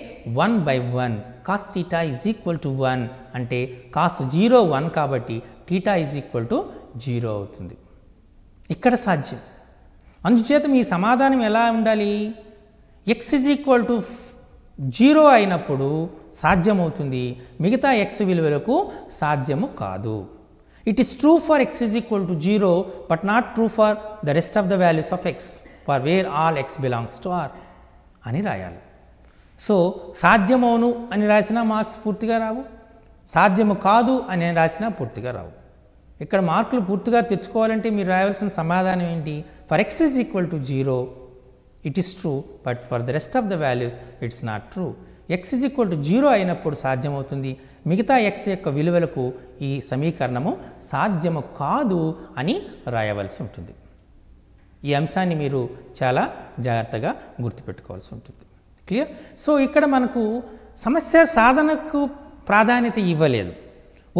1/1 కాస్ థీటా = 1 అంటే కాస్ 0 1 కాబట్టి థీటా = 0 అవుతుంది. ఇక్కడ సాధ్యం. అందుచేత మీ సమాధానం ఎలా ఉండాలి? x = 0 అయినప్పుడు సాధ్యమవుతుంది, మిగతా x విలువలకు సాధ్యము కాదు. It is true for x = 0 but not true for the rest of the values of x for where all x belongs to R అని రాయాలి. సో సాధ్యమవును అని రాసినా మార్క్స్ పూర్తిగా రావు, సాధ్యము కాదు అని రాసినా పూర్తిగా రావు. ఇక్కడ మార్కులు పూర్తిగా తెచ్చుకోవాలంటే మీరు రాయాల్సిన సమాధానం ఏంటి? For x = 0 it is true but for the rest of the values it's not true. x = 0 అయినప్పుడు సాధ్యమవుతుంది, మిగతా x యొక్క విలువలకు ఈ సమీకరణము సాధ్యము కాదు అని రాయవలసి ఉంటుంది. ఈ అంశాన్ని మీరు చాలా జాగ్రత్తగా గుర్తుపెట్టుకోవాల్సి ఉంటుంది. క్లియర్? సో ఇక్కడ మనకు సమస్య సాధనకు ప్రాధాన్యత ఇవ్వలేదు,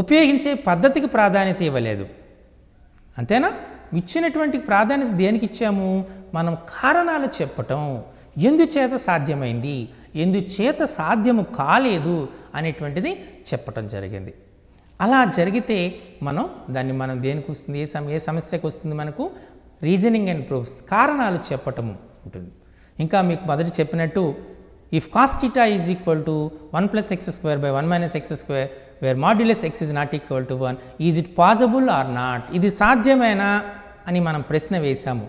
ఉపయోగించే పద్ధతికి ప్రాధాన్యత ఇవ్వలేదు. అంతేనా? ఇచ్చినటువంటి ప్రాధాన్యత దేనికి ఇచ్చాము? మనం కారణాలు చెప్పటం, ఎందుచేత సాధ్యమైంది, ఎందుచేత సాధ్యము కాలేదు అనేటువంటిది చెప్పటం జరిగింది. అలా జరిగితే మనం దేనికి వస్తుంది? ఏ సమస్యకు వస్తుంది? మనకు రీజనింగ్ అండ్ ప్రూఫ్స్, కారణాలు చెప్పటము ఉంటుంది. ఇంకా మీకు మొదటి చెప్పినట్టు if cos theta = 1 + x² / 1 - x² where modulus x is not equal to 1 is it possible or not? ఇది సాధ్యమేనా అని మనం ప్రశ్న వేశాము.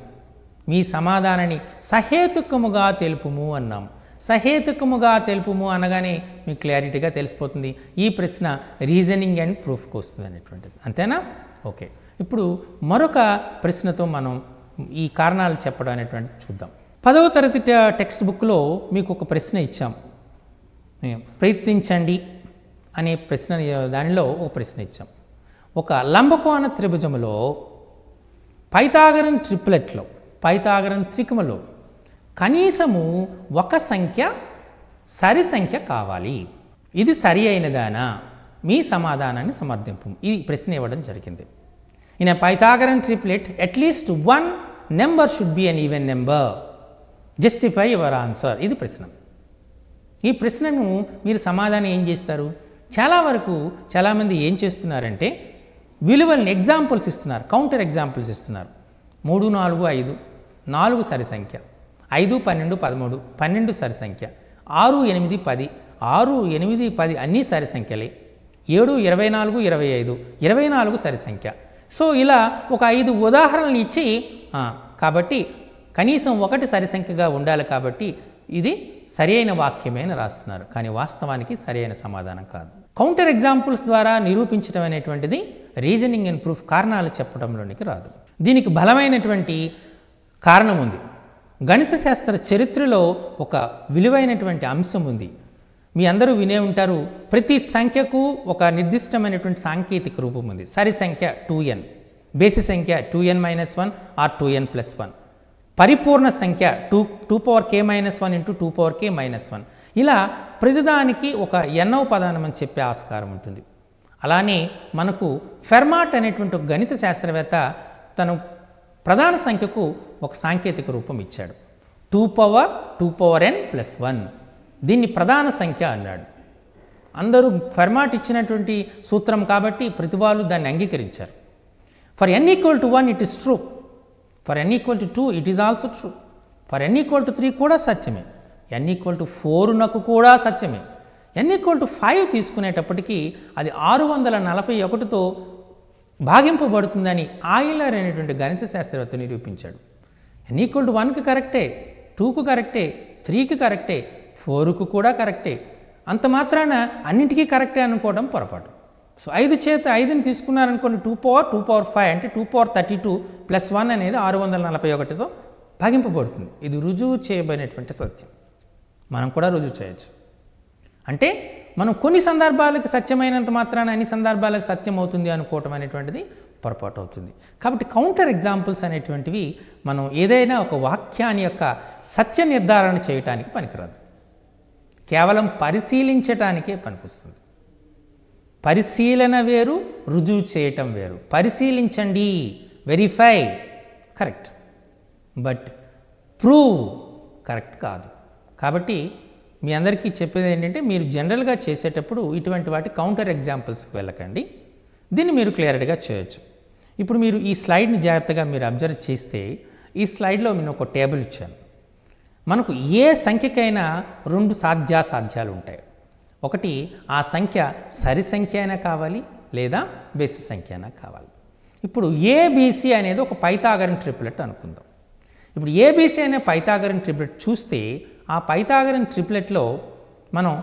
మీ సమాధానాన్ని సహేతుకముగా తెలుపుము అన్నాము. సహేతుకముగా తెలుపుము అనగానే మీకు క్లారిటీగా తెలిసిపోతుంది ఈ ప్రశ్న రీజనింగ్ అండ్ ప్రూఫ్కి వస్తుంది అనేటువంటిది. అంతేనా? ఓకే. ఇప్పుడు మరొక ప్రశ్నతో మనం ఈ కారణాలు చెప్పడం అనేటువంటిది చూద్దాం. 10వ తరగతి టెక్స్ట్ బుక్లో మీకు ఒక ప్రశ్న ఇచ్చాం, ప్రయత్నించండి అనే ప్రశ్న. దానిలో ఒక ప్రశ్న ఇచ్చాం. ఒక లంబకోణ త్రిభుజములో పైథాగరన్ ట్రిప్లెట్లో, పైథాగరన్ త్రికములో కనీసము ఒక సంఖ్య సరి సంఖ్య కావాలి. ఇది సరి అయినదానా? మీ సమాధానాన్ని సమర్థింపు. ఈ ప్రశ్న ఇవ్వడం జరిగింది. In a Pythagorean triplet at least 1 number should be an even number. Justify your answer. ఇది ప్రశ్న. ఈ ప్రశ్నను మీరు సమాధానం ఏం చేస్తారు? చాలా వరకు చాలామంది ఏం చేస్తున్నారంటే విలువల్ని ఎగ్జాంపుల్స్ ఇస్తున్నారు, కౌంటర్ ఎగ్జాంపుల్స్ ఇస్తున్నారు. 3, 4, 5, 4 సరి సంఖ్య, 5, 12, 13, 12 సరి సంఖ్య, 6, 8, 10, 6, 8, 10 అన్నీ సరి సంఖ్యలే, 7, 24, 25, 24 సరి సంఖ్య. సో ఇలా ఒక 5 ఉదాహరణలు ఇచ్చి కాబట్టి కనీసం ఒకటి సరి సంఖ్యగా ఉండాలి కాబట్టి ఇది సరి అయిన వాక్యమే అని రాస్తున్నారు. కానీ వాస్తవానికి సరి అయిన సమాధానం కాదు. కౌంటర్ ఎగ్జాంపుల్స్ ద్వారా నిరూపించడం అనేటువంటిది రీజనింగ్ అండ్ ప్రూఫ్, కారణాలు చెప్పడంలోనికి రాదు. దీనికి బలమైనటువంటి కారణం ఉంది. గణిత శాస్త్ర చరిత్రలో ఒక విలువైనటువంటి అంశం ఉంది. మీ అందరూ వినే ఉంటారు, ప్రతి సంఖ్యకు ఒక నిర్దిష్టమైనటువంటి సాంకేతిక రూపం ఉంది. సరి సంఖ్య 2n, బేసి సంఖ్య 2n-1 ఆర్ 2n+1, పరిపూర్ణ సంఖ్య 2k-1 ఇంటూ 2k-1. ఇలా ప్రతిదానికి ఒక ఎన్నవ పదానం అని చెప్పే ఆస్కారం ఉంటుంది. అలానే మనకు ఫెర్మాట్ అనేటువంటి ఒక గణిత శాస్త్రవేత్త తను ప్రధాన సంఖ్యకు ఒక సాంకేతిక రూపం ఇచ్చాడు, 2n+1. దీన్ని ప్రధాన సంఖ్య అన్నాడు. అందరూ ఫెర్మాట్ ఇచ్చినటువంటి సూత్రం కాబట్టి ప్రతి వాళ్ళు దాన్ని అంగీకరించారు. For n = 1 it is true, for n = 2 it is also true, for n = 3 కూడా సత్యమే, n = 4 కూడా సత్యమే, n=5 తీసుకునేటప్పటికీ అది 641తో భాగింపబడుతుందని ఆయిలర్ అనేటువంటి గణిత శాస్త్రవేత్త నిరూపించాడు. n=1కి కరెక్టే, 2కు కరెక్టే, 3కి కరెక్టే, 4కు కూడా కరెక్టే. అంత మాత్రాన అన్నింటికీ కరెక్టే అనుకోవడం పొరపాటు. సో 5 చేత 5ని తీసుకున్నారనుకోండి, 2^5 అంటే 2^32 + 1 అనేది 641తో భాగింపబడుతుంది. ఇది రుజువు చేయబడినటువంటి సత్యం. మనం కూడా రుజువు చేయొచ్చు. అంటే మనం కొన్ని సందర్భాలకు సత్యమైనంత మాత్రాన అన్ని సందర్భాలకు సత్యం అవుతుంది అనుకోవటం అనేటువంటిది పొరపాటు అవుతుంది. కాబట్టి కౌంటర్ ఎగ్జాంపుల్స్ అనేటువంటివి మనం ఏదైనా ఒక వాక్యాన్ని యొక్క సత్య నిర్ధారణ చేయటానికి పనికిరాదు, కేవలం పరిశీలించటానికే పనికొస్తుంది. పరిశీలన వేరు, రుజువు చేయటం వేరు. పరిశీలించండి, verify, correct, but prove correct కాదు. కాబట్టి మీ అందరికీ చెప్పేది ఏంటంటే, మీరు జనరల్గా చేసేటప్పుడు ఇటువంటి వాటి కౌంటర్ ఎగ్జాంపుల్స్కి వెళ్ళకండి. దీన్ని మీరు క్లియర్గా చేయొచ్చు. ఇప్పుడు మీరు ఈ స్లైడ్ని జాగ్రత్తగా మీరు అబ్జర్వ్ చేస్తే, ఈ స్లైడ్లో నేను ఒక టేబుల్ ఇచ్చాను. మనకు ఏ సంఖ్యకైనా 2 సాధ్యాసాధ్యాలు ఉంటాయి. ఒకటి, ఆ సంఖ్య సరి సంఖ్య అయినా కావాలి, లేదా బేసి సంఖ్య అయినా కావాలి. ఇప్పుడు ఏబిసి అనేది ఒక పైథాగరన్ ట్రిప్లెట్ అనుకుందాం. ఇప్పుడు ఏబిసి అనే పైథాగరన్ ట్రిప్లెట్ చూస్తే, ఆ పైథాగరన్ ట్రిప్లెట్లో మనం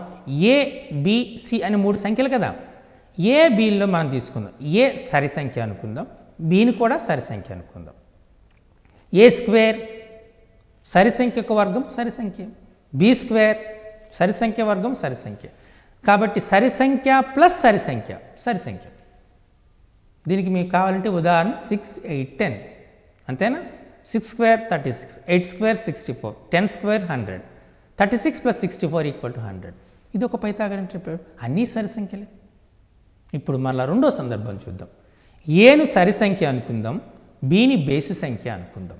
ఏబిసి అని 3 సంఖ్యలు కదా, ఏబిలో మనం తీసుకుందాం. ఏ సరి సంఖ్య అనుకుందాం, బిని కూడా సరి సంఖ్య అనుకుందాం. a² సరి సంఖ్యకు వర్గం సరి సంఖ్య, b² సరి సంఖ్య వర్గం సరి సంఖ్య. కాబట్టి సరి సంఖ్య ప్లస్ సరి సంఖ్య సరి సంఖ్య. దీనికి మీకు కావాలంటే ఉదాహరణ 6, 8, 10 అంతేనా. 6² 36, 8² 64, 10² 100, 36 + 64 = 100. ఇది ఒక పైథాగరన్ ట్రిప్లెట్, అన్నీ సరి సంఖ్యలే. ఇప్పుడు మళ్ళీ రెండో సందర్భం చూద్దాం. ఏను సరి సంఖ్య అనుకుందాం, బిని బేసి సంఖ్య అనుకుందాం.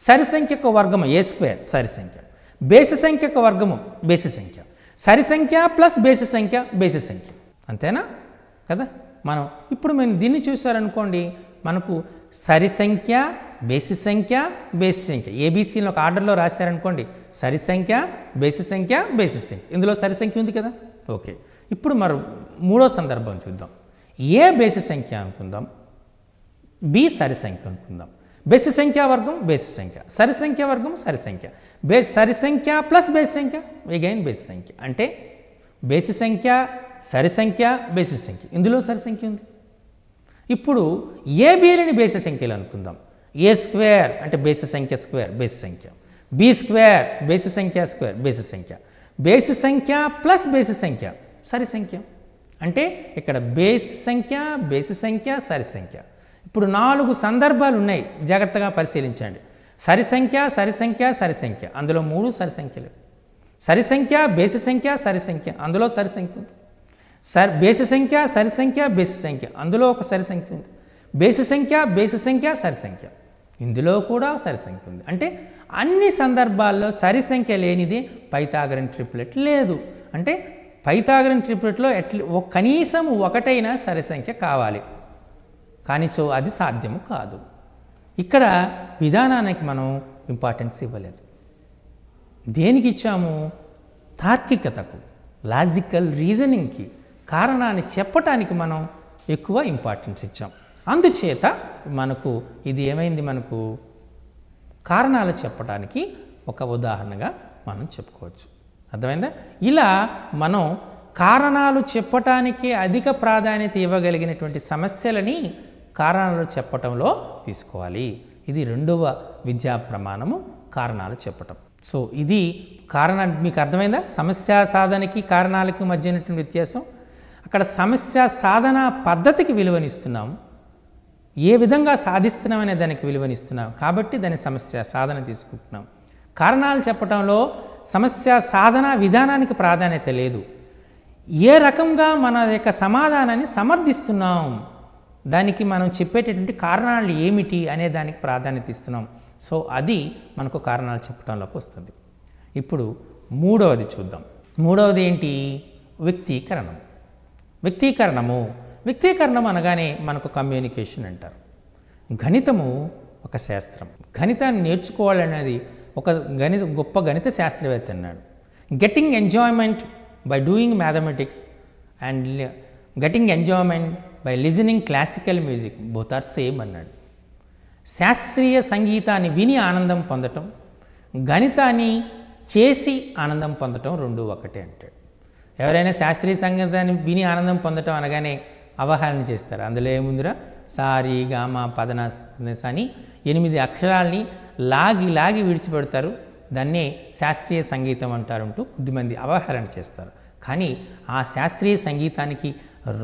సరి సంఖ్యకు వర్గము a² సరి సంఖ్య, బేసి సంఖ్యకు వర్గము బేసి సంఖ్య, సరి సంఖ్య ప్లస్ బేసి సంఖ్య బేసి సంఖ్య, అంతేనా కదా. మనం ఇప్పుడు మేము దీన్ని చూసారనుకోండి, మనకు సరి సంఖ్య, బేసి సంఖ్య, బేసి సంఖ్య, ఏబీసీని ఒక ఆర్డర్లో రాశారనుకోండి, సరి సంఖ్య, బేసి సంఖ్య, బేసి సంఖ్య. ఇందులో సరి సంఖ్య ఉంది కదా. ఓకే, ఇప్పుడు మరి మూడో సందర్భం చూద్దాం. ఏ బేసి సంఖ్య అనుకుందాం, బి సరి సంఖ్య అనుకుందాం. బేసి సంఖ్య వర్గం బేసి సంఖ్య, సరి సంఖ్య వర్గం సరి సంఖ్య, సరి సంఖ్య ప్లస్ బేసి సంఖ్య అగైన్ బేసి సంఖ్య. అంటే బేసి సంఖ్య, సరి సంఖ్య, బేసి సంఖ్య, ఇందులో సరి సంఖ్య ఉంది. ఇప్పుడు ఏబీలని బేసి సంఖ్యలు అనుకుందాం. a² అంటే బేసి సంఖ్య స్క్వేర్ బేసి సంఖ్య, b² బేసి సంఖ్య స్క్వేర్ బేసి సంఖ్య, బేసి సంఖ్య ప్లస్ బేసి సంఖ్య సరి సంఖ్య. అంటే ఇక్కడ బేసి సంఖ్య, బేసి సంఖ్య, సరి సంఖ్య. ఇప్పుడు 4 సందర్భాలు ఉన్నాయి, జాగ్రత్తగా పరిశీలించండి. సరి సంఖ్య, సరి సంఖ్య, సరి సంఖ్య, అందులో 3 సరి సంఖ్యలు. సరి సంఖ్య, బేసి సంఖ్య, సరి సంఖ్య, అందులో సరి సంఖ్య ఉంది. బేసి సంఖ్య, సరి సంఖ్య, బేసి సంఖ్య, అందులో ఒక సరి సంఖ్య ఉంది. బేసి సంఖ్య, బేసి సంఖ్య, సరి సంఖ్య, ఇందులో కూడా సరి సంఖ్య ఉంది. అంటే అన్ని సందర్భాల్లో సరి సంఖ్య లేనిది పైథాగరన్ ట్రిప్లెట్ లేదు. అంటే పైథాగరన్ ట్రిప్లెట్లో కనీసం ఒకటైనా సరి సంఖ్య కావాలి, కానీ అది సాధ్యము కాదు. ఇక్కడ విధానానికి మనం ఇంపార్టెన్స్ ఇవ్వలేదు. దేనికి ఇచ్చాము? తార్కికతకు, లాజికల్ రీజనింగ్కి, కారణాన్ని చెప్పటానికి మనం ఎక్కువ ఇంపార్టెన్స్ ఇచ్చాం. అందుచేత మనకు ఇది ఏమైంది, మనకు కారణాలు చెప్పడానికి ఒక ఉదాహరణగా మనం చెప్పుకోవచ్చు. అర్థమైందా? ఇలా మనం కారణాలు చెప్పటానికి అధిక ప్రాధాన్యత ఇవ్వగలిగినటువంటి సమస్యలని కారణాలు చెప్పటంలో తీసుకోవాలి. ఇది రెండవ విద్యా ప్రమాణము, కారణాలు చెప్పటం. సో ఇది కారణాలు మీకు అర్థమైందా? సమస్య సాధనకి కారణాలకి మధ్యనటువంటి వ్యత్యాసం. అక్కడ సమస్య సాధన పద్ధతికి విలువనిస్తున్నాం, ఏ విధంగా సాధిస్తున్నాం అనే దానికి విలువనిస్తున్నాం, కాబట్టి దాని సమస్య సాధన తీసుకుంటున్నాం. కారణాలు చెప్పటంలో సమస్య సాధన విధానానికి ప్రాధాన్యత లేదు. ఏ రకంగా మన యొక్క సమాధానాన్ని సమర్థిస్తున్నాం, దానికి మనం చెప్పేటటువంటి కారణాలు ఏమిటి అనే దానికి ప్రాధాన్యత ఇస్తున్నాం. సో అది మనకు కారణాలు చెప్పడంలోకి వస్తుంది. ఇప్పుడు మూడవది చూద్దాం. మూడవది ఏంటి? వ్యక్తీకరణం. వ్యక్తీకరణం అనగానే మనకు కమ్యూనికేషన్ అంటారు. గణితము ఒక శాస్త్రం. గణితాన్ని నేర్చుకోవాలనేది ఒక గొప్ప గణిత శాస్త్రవేత్త అన్నాడు. Getting enjoyment by doing mathematics and getting enjoyment by listening classical music, both are same అన్నాడు. శాస్త్రీయ సంగీతాన్ని విని ఆనందం పొందటం, గణితాన్ని చేసి ఆనందం పొందటం రెండు ఒకటే అంటాడు. ఎవరైనా శాస్త్రీయ సంగీతాన్ని విని ఆనందం పొందటం అనగానే అవహేళన చేస్తారు. అందులో ఏముందిరా సారీ గామ పదన అని 8 అక్షరాలని లాగి విడిచిపెడతారు. దాన్నే శాస్త్రీయ సంగీతం అంటారంటూ కొద్దిమంది అవహేళన చేస్తారు. కానీ ఆ శాస్త్రీయ సంగీతానికి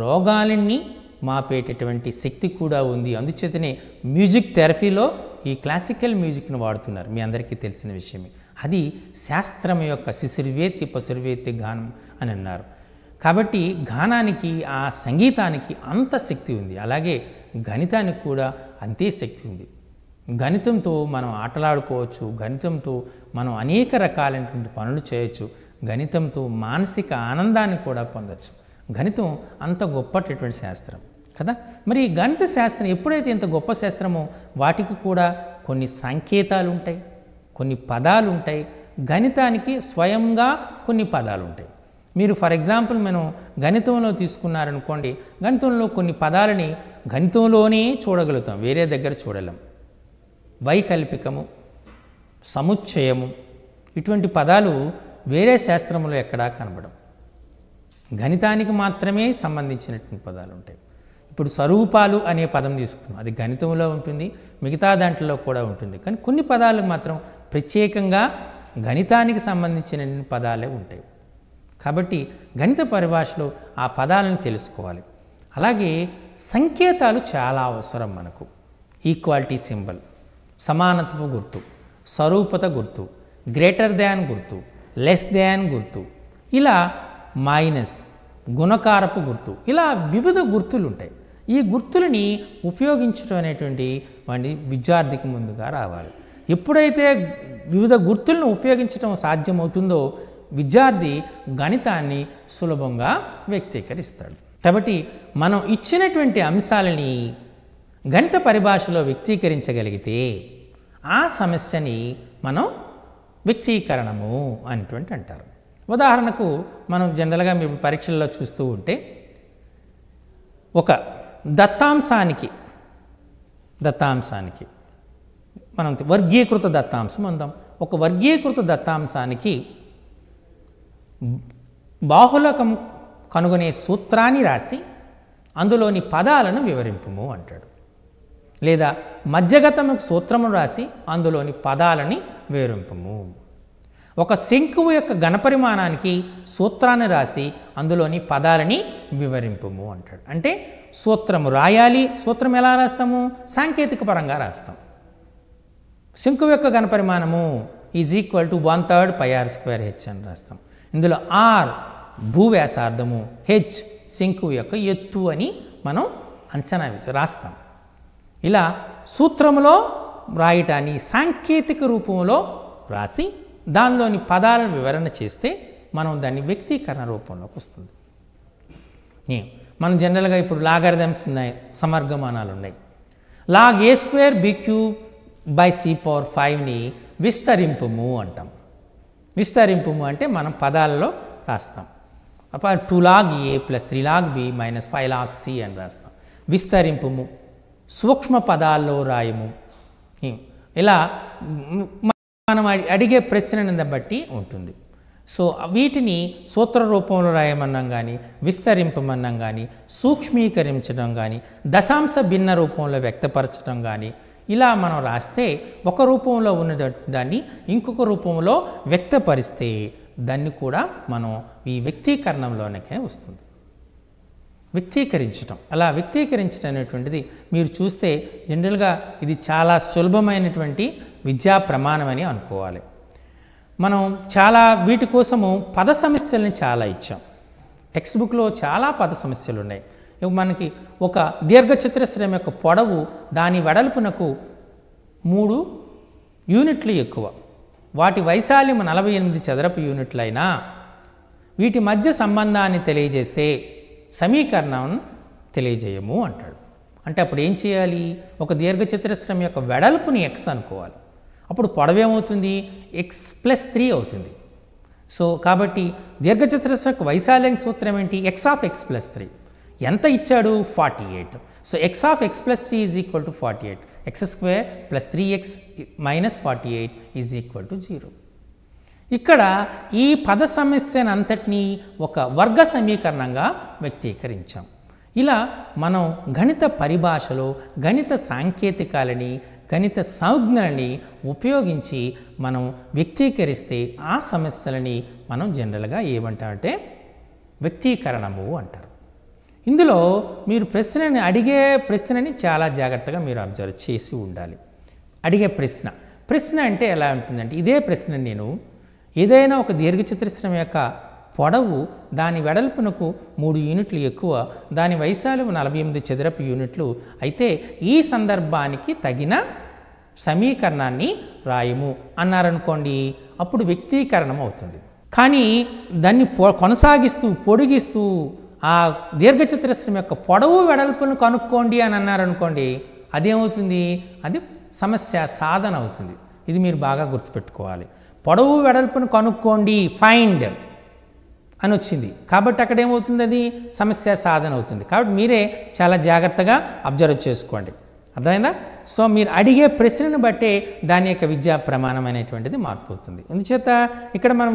రోగాలన్నీ మాపేటటువంటి శక్తి కూడా ఉంది. అందుచేతనే మ్యూజిక్ థెరపీలో ఈ క్లాసికల్ మ్యూజిక్ను వాడుతున్నారు. మీ అందరికీ తెలిసిన విషయమే. అది శాస్త్రం యొక్క శిశుర్వేత్తి పసుర్వేత్తి గానం అని అన్నారు. కాబట్టి గానానికి ఆ సంగీతానికి అంత శక్తి ఉంది. అలాగే గణితానికి కూడా అంతే శక్తి ఉంది. గణితంతో మనం ఆటలాడుకోవచ్చు, గణితంతో మనం అనేక రకాలైనటువంటి పనులు చేయొచ్చు, గణితంతో మానసిక ఆనందాన్ని కూడా పొందొచ్చు. గణితం అంత గొప్పటటువంటి శాస్త్రం కదా. మరి గణిత శాస్త్రం ఎప్పుడైతే ఇంత గొప్ప శాస్త్రమో వాటికి కూడా కొన్ని సంకేతాలు ఉంటాయి, కొన్ని పదాలు ఉంటాయి. గణితానికి స్వయంగా కొన్ని పదాలు ఉంటాయి. మీరు ఫర్ ఎగ్జాంపుల్ మనం గణితంలో తీసుకున్నారనుకోండి, గణితంలో కొన్ని పదాలని గణితంలోనే చూడగలుగుతాం, వేరే దగ్గర చూడలేం. వైకల్పికము, సముచ్చయము ఇటువంటి పదాలు వేరే శాస్త్రంలో ఎక్కడా కనబడవు. గణితానికి మాత్రమే సంబంధించినటువంటి పదాలు ఉంటాయి. ఇప్పుడు స్వరూపాలు అనే పదం తీసుకున్నాం, అది గణితంలో ఉంటుంది, మిగతా దాంట్లో కూడా ఉంటుంది. కానీ కొన్ని పదాలు మాత్రం ప్రత్యేకంగా గణితానికి సంబంధించిన పదాలే ఉంటాయి. కాబట్టి గణిత పరిభాషలో ఆ పదాలను తెలుసుకోవాలి. అలాగే సంకేతాలు చాలా అవసరం మనకు. ఈక్వాలిటీ సింబల్, సమానత్వ గుర్తు, స్వరూపత గుర్తు, గ్రేటర్ దాన్ గుర్తు, లెస్ దాన్ గుర్తు, ఇలా మైనస్, గుణకారపు గుర్తు, ఇలా వివిధ గుర్తులు ఉంటాయి. ఈ గుర్తులని ఉపయోగించడం అనేటువంటి వాడి విద్యార్థికి ముందుగా రావాలి. ఎప్పుడైతే వివిధ గుర్తులను ఉపయోగించడం సాధ్యమవుతుందో విద్యార్థి గణితాన్ని సులభంగా వ్యక్తీకరిస్తాడు. కాబట్టి మనం ఇచ్చినటువంటి అంశాలని గణిత పరిభాషలో వ్యక్తీకరించగలిగితే ఆ సమస్యని మనం వ్యక్తీకరణము అనేటువంటి అంటారు. ఉదాహరణకు మనం జనరల్గా మీ పరీక్షల్లో చూస్తూ ఉంటే ఒక దత్తాంశానికి మనం వర్గీకృత దత్తాంశం అందాం. ఒక వర్గీకృత దత్తాంశానికి బాహుళకం కనుగొనే సూత్రాన్ని రాసి అందులోని పదాలను వివరింపుము అంటాడు. లేదా మధ్యగతము సూత్రము రాసి అందులోని పదాలని వివరింపుము. ఒక శంకువు యొక్క ఘనపరిమాణానికి సూత్రాన్ని రాసి అందులోని పదాలని వివరింపుము అంటాడు. అంటే సూత్రము రాయాలి. సూత్రం ఎలా రాస్తాము? సాంకేతిక పరంగా రాస్తాం. శంకువు యొక్క ఘనపరిమాణము ఈజ్ ఈక్వల్ టు 1/3 πr² అని రాస్తాం. ఇందులో r భూవ్యాసార్థము, h శంకువు యొక్క ఎత్తు అని మనం అంచనా రాస్తాం. ఇలా సూత్రములో రాయటాన్ని సాంకేతిక రూపంలో రాసి దానిలోని పదాలను వివరణ చేస్తే మనం దాన్ని వ్యక్తీకరణ రూపంలోకి వస్తుంది. మనం జనరల్గా ఇప్పుడు లాగరిథమ్స్ ఉన్నాయి, సమర్గమానాలు ఉన్నాయి. log a² b³/c⁴ని విస్తరింపుము అంటాం. విస్తరింపుము అంటే మనం పదాలలో రాస్తాం. 2 log a + 3 log b - 5 log c అని రాస్తాం. విస్తరింపుము, సూక్ష్మ పదాల్లో రాయము. ఇలా మనం అడిగే ప్రశ్నను బట్టి ఉంటుంది. సో వీటిని సూత్ర రూపంలో రాయమన్నాం కానీ, విస్తరింపమన్నాం కానీ, సూక్ష్మీకరించడం కానీ, దశాంశ భిన్న రూపంలో వ్యక్తపరచడం కానీ, ఇలా మనం రాస్తే ఒక రూపంలో ఉన్న దాన్ని ఇంకొక రూపంలో వ్యక్తపరిస్తే దాన్ని కూడా మనం ఈ వ్యక్తీకరణంలోనికే వస్తుంది. వ్యక్తీకరించటం, అలా వ్యక్తీకరించడం అనేటువంటిది మీరు చూస్తే జనరల్గా ఇది చాలా సులభమైనటువంటి విద్యా ప్రమాణం అని అనుకోవాలి. మనం చాలా వీటి కోసము పద సమస్యల్ని చాలా ఇచ్చాం. టెక్స్ట్ బుక్లో చాలా పద సమస్యలు ఉన్నాయి. మనకి ఒక దీర్ఘచతురస్రం యొక్క పొడవు దాని వెడల్పునకు 3 యూనిట్లు ఎక్కువ, వాటి వైశాల్యం 48 చదరపు యూనిట్లైనా వీటి మధ్య సంబంధాన్ని తెలియజేసే సమీకరణం తెలియజేయము అంటాడు. అంటే అప్పుడు ఏం చేయాలి? ఒక దీర్ఘచతురస్రం యొక్క వెడల్పుని x అనుకోవాలి. అప్పుడు పొడవేమవుతుంది? x + 3 అవుతుంది. సో కాబట్టి దీర్ఘచతురస్రకు వైశాల్యం సూత్రం ఏంటి? X of X plus 3. ఎంత ఇచ్చాడు? 48. So X of X plus 3 is equal to 48. X square plus 3x minus 48 is equal to 0. ఇక్కడ ఈ పద సమస్యను అంతటినీ ఒక వర్గ సమీకరణంగా వ్యక్తీకరించాం. ఇలా మనం గణిత పరిభాషలో గణిత సాంకేతికాలని గణిత సంజ్ఞలని ఉపయోగించి మనం వ్యక్తీకరిస్తే ఆ సమస్యలని మనం జనరల్గా ఏమంటామంటే వ్యక్తీకరణము అంటారు. ఇందులో మీరు అడిగే ప్రశ్నని చాలా జాగ్రత్తగా మీరు అబ్జర్వ్ చేసి ఉండాలి. అడిగే ప్రశ్న అంటే ఎలా ఉంటుందంటే, ఇదే ప్రశ్న నేను ఏదైనా ఒక దీర్ఘచతురస్రం యొక్క పొడవు దాని వెడల్పునకు 3 యూనిట్లు ఎక్కువ, దాని వైశాల్యం 48 చదరపు యూనిట్లు అయితే ఈ సందర్భానికి తగిన సమీకరణాన్ని రాయము అన్నారనుకోండి, అప్పుడు వ్యక్తీకరణం అవుతుంది. కానీ దాన్ని కొనసాగిస్తూ పొడిగిస్తూ ఆ దీర్ఘచతురస్రం యొక్క పొడవు వెడల్పును కనుక్కోండి అని అన్నారనుకోండి, అదేమవుతుంది? అది సమస్య సాధన అవుతుంది. ఇది మీరు బాగా గుర్తుపెట్టుకోవాలి. పొడవు వెడల్పును కనుక్కోండి, ఫైండ్ అని వచ్చింది కాబట్టి అక్కడ ఏమవుతుంది? అది సమస్య సాధన అవుతుంది. కాబట్టి మీరే చాలా జాగ్రత్తగా అబ్జర్వ్ చేసుకోండి. అర్థమైందా? సో మీరు అడిగే ప్రశ్నను బట్టే దాని యొక్క విద్యా ప్రమాణం అనేటువంటిది మార్పు అవుతుంది. అందుచేత ఇక్కడ మనం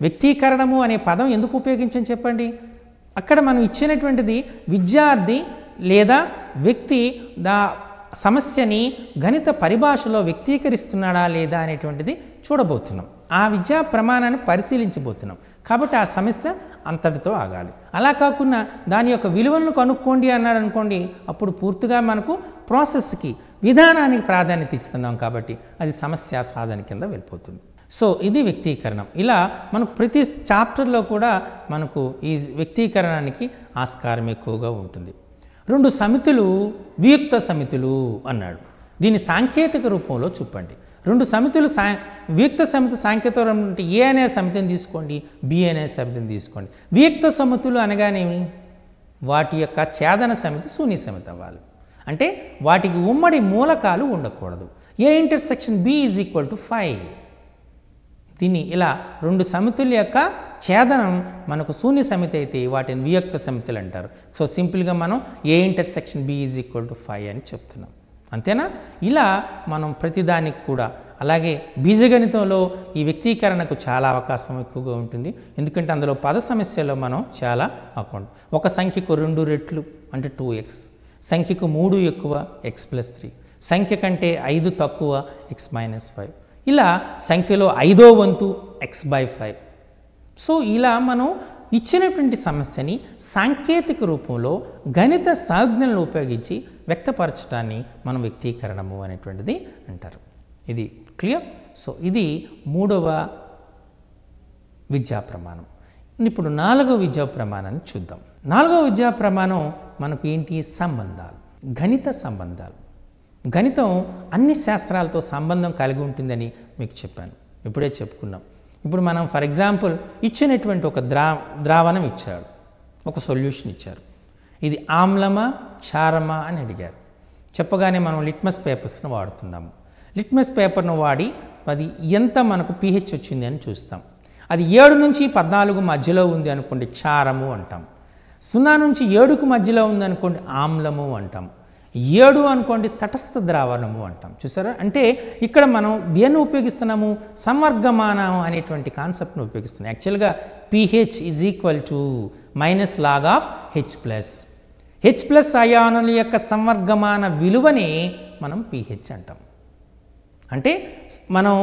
వ్యక్తీకరణము అనే పదం ఎందుకు ఉపయోగించని చెప్పండి. అక్కడ మనం ఇచ్చినటువంటిది విద్యార్థి లేదా వ్యక్తి సమస్యని గణిత పరిభాషలో వ్యక్తీకరిస్తున్నాడా లేదా అనేటువంటిది చూడబోతున్నాం. ఆ విద్యా ప్రమాణాన్ని పరిశీలించబోతున్నాం. కాబట్టి ఆ సమస్య అంతటితో ఆగాలి. అలా కాకుండా దాని యొక్క విలువలను కనుక్కోండి అన్నాడు అనుకోండి, అప్పుడు పూర్తిగా మనకు ప్రాసెస్కి విధానానికి ప్రాధాన్యత ఇస్తున్నాం కాబట్టి అది సమస్య సాధన కింద వెళ్ళిపోతుంది. సో ఇది వ్యక్తీకరణం. ఇలా మనకు ప్రతి చాప్టర్లో కూడా మనకు ఈ వ్యక్తీకరణానికి ఆస్కారం ఎక్కువగా ఉంటుంది. 2 సమితులు వియుక్త సమితులు అన్నాడు. దీన్ని సాంకేతిక రూపంలో చూపండి. 2 సమితులు వియుక్త సమితి సాంకేతిక రూపం అంటే ఏ అనే సమితిని తీసుకోండి, బి అనే సమితిని తీసుకోండి. వియుక్త సమితులు అనగానేమి? వాటి యొక్క ఛేదన సమితి శూన్య సమితి అవ్వాలి. అంటే వాటికి ఉమ్మడి మూలకాలు ఉండకూడదు. A intersection B is equal to 5. దీన్ని ఇలా 2 సమితుల యొక్క ఛేదనం మనకు శూన్య సమితి అయితే వాటిని వియుక్త సమితులు అంటారు. సో సింపుల్గా మనం A intersection B is equal to 5 అని చెప్తున్నాం. అంతేనా? ఇలా మనం ప్రతిదానికి కూడా అలాగే బీజగణితంలో ఈ వ్యక్తీకరణకు చాలా అవకాశం ఎక్కువగా ఉంటుంది. ఎందుకంటే అందులో పద సమస్యలో మనం చాలా ఒక సంఖ్యకు 2 రెట్లు అంటే 2x, సంఖ్యకు 3 ఎక్కువ x ప్లస్ 3, సంఖ్య కంటే 5 తక్కువ x మైనస్ 5, ఇలా సంఖ్యలో 5వ వంతు x/5. సో ఇలా మనం ఇచ్చినటువంటి సమస్యని సాంకేతిక రూపంలో గణిత సంజ్ఞలను ఉపయోగించి వ్యక్తపరచడాన్ని మనం వ్యక్తీకరణము అనేటువంటిది అంటారు. ఇది క్లియర్? సో ఇది 3వ విద్యా ప్రమాణం. ఇప్పుడు 4వ విద్యా ప్రమాణాన్ని చూద్దాం. 4వ విద్యా ప్రమాణం మనకు ఏంటి? సంబంధాలు, గణిత సంబంధాలు. గణితం అన్ని శాస్త్రాలతో సంబంధం కలిగి ఉంటుందని మీకు చెప్పాను, ఇప్పుడే చెప్పుకున్నాం. ఇప్పుడు మనం ఫర్ ఎగ్జాంపుల్ ఇచ్చినటువంటి ఒక ద్రావణం ఇచ్చాడు, ఒక సొల్యూషన్ ఇచ్చారు. ఇది ఆమ్లమా క్షారమా అని అడిగారు. చెప్పగానే మనం లిట్మస్ పేపర్స్ను వాడుతున్నాము. లిట్మస్ పేపర్ను వాడి అది ఎంత మనకు pH వచ్చింది అని చూస్తాం. అది 7 నుంచి 14 మధ్యలో ఉంది అనుకోండి క్షారము అంటాం. 0 నుంచి 7కు మధ్యలో ఉంది అనుకోండి ఆమ్లము అంటాం. 7 అనుకోండి తటస్థ ద్రావణము అంటాం. చూసారా? అంటే ఇక్కడ మనం దేన్ని ఉపయోగిస్తున్నాము? సంవర్గమానం అనేటువంటి కాన్సెప్ట్ను ఉపయోగిస్తున్నాం. యాక్చువల్గా pH is equal to minus log of H plus అయానుల యొక్క సంవర్గమాన విలువని మనం pH అంటాం. అంటే మనం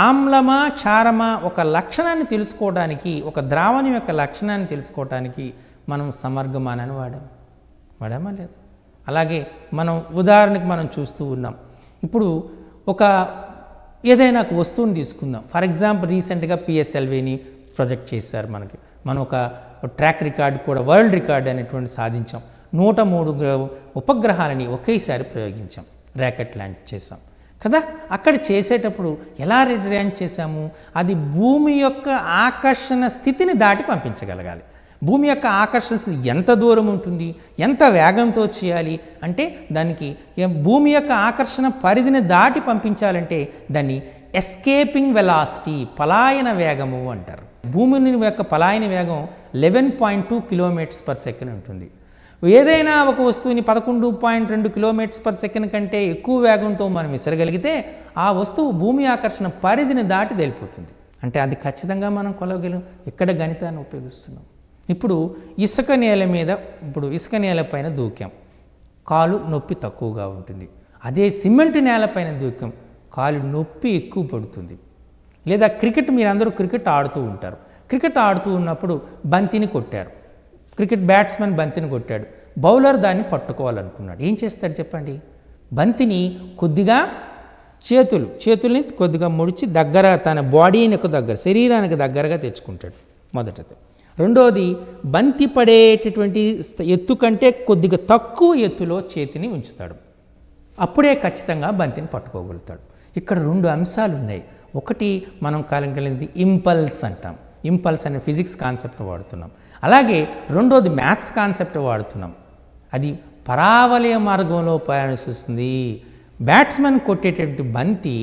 ఆమ్లమా క్షారమా ఒక లక్షణాన్ని తెలుసుకోవడానికి, ఒక ద్రావణం యొక్క లక్షణాన్ని తెలుసుకోవడానికి మనం సంవర్గమానాన్ని వాడామా లేదు? అలాగే మనం ఉదాహరణకు మనం చూస్తూ ఉన్నాం. ఇప్పుడు ఏదైనా ఒక వస్తువుని తీసుకుందాం. ఫర్ ఎగ్జాంపుల్ రీసెంట్గా PSLVని ప్రొజెక్ట్ చేశారు మనకి. మనం ఒక ట్రాక్ రికార్డు కూడా వరల్డ్ రికార్డ్ అనేటువంటి సాధించాం. 103 ఉపగ్రహాలని ఒకేసారి ప్రయోగించాం, రాకెట్ ల్యాండ్ చేసాం కదా. అక్కడ చేసేటప్పుడు ఎలా ల్యాండ్ చేసాము? అది భూమి యొక్క ఆకర్షణ స్థితిని దాటి పంపించగలగాలి. భూమి యొక్క ఆకర్షణ ఎంత దూరం ఉంటుంది, ఎంత వేగంతో చేయాలి అంటే దానికి భూమి యొక్క ఆకర్షణ పరిధిని దాటి పంపించాలంటే దాన్ని ఎస్కేపింగ్ వెలాసిటీ, పలాయన వేగము అంటారు. భూమి యొక్క పలాయన వేగం 11.2 km/s ఉంటుంది. ఏదైనా ఒక వస్తువుని 11.2 km/s కంటే ఎక్కువ వేగంతో మనం విసరగలిగితే ఆ వస్తువు భూమి ఆకర్షణ పరిధిని దాటి వెళ్ళిపోతుంది. అంటే అది ఖచ్చితంగా మనం కొలవగలం. ఇక్కడ గణితాన్ని ఉపయోగిస్తున్నాం. ఇప్పుడు ఇసుక నేల పైన దూకాం, కాలు నొప్పి తక్కువగా ఉంటుంది. అదే సిమెంట్ నేలపైన దూకాం, కాలు నొప్పి ఎక్కువ పడుతుంది. లేదా క్రికెట్, మీరందరూ క్రికెట్ ఆడుతూ ఉంటారు. క్రికెట్ ఆడుతూ ఉన్నప్పుడు బంతిని కొట్టారు, క్రికెట్ బ్యాట్స్మెన్ బంతిని కొట్టాడు, బౌలర్ దాన్ని పట్టుకోవాలనుకున్నాడు. ఏం చేస్తాడు చెప్పండి? బంతిని కొద్దిగా చేతుల్ని కొద్దిగా ముడిచి దగ్గర, తన బాడీకి దగ్గర, శరీరానికి దగ్గరగా తెచ్చుకుంటాడు మొదటిది. రెండోది, బంతి పడేటటువంటి ఎత్తు కంటే కొద్దిగా తక్కువ ఎత్తులో చేతిని ఉంచుతాడు. అప్పుడే ఖచ్చితంగా బంతిని పట్టుకోగలుగుతాడు. ఇక్కడ 2 అంశాలు ఉన్నాయి. ఒకటి మనం కలిగింది ఇంపల్స్ అంటాం. ఇంపల్స్ అనే ఫిజిక్స్ కాన్సెప్ట్ వాడుతున్నాం. అలాగే రెండోది మ్యాథ్స్ కాన్సెప్ట్ వాడుతున్నాం. అది పరావలయ మార్గంలో ప్రయాణిస్తుంది. బ్యాట్స్మెన్ కొట్టేటువంటి బంతి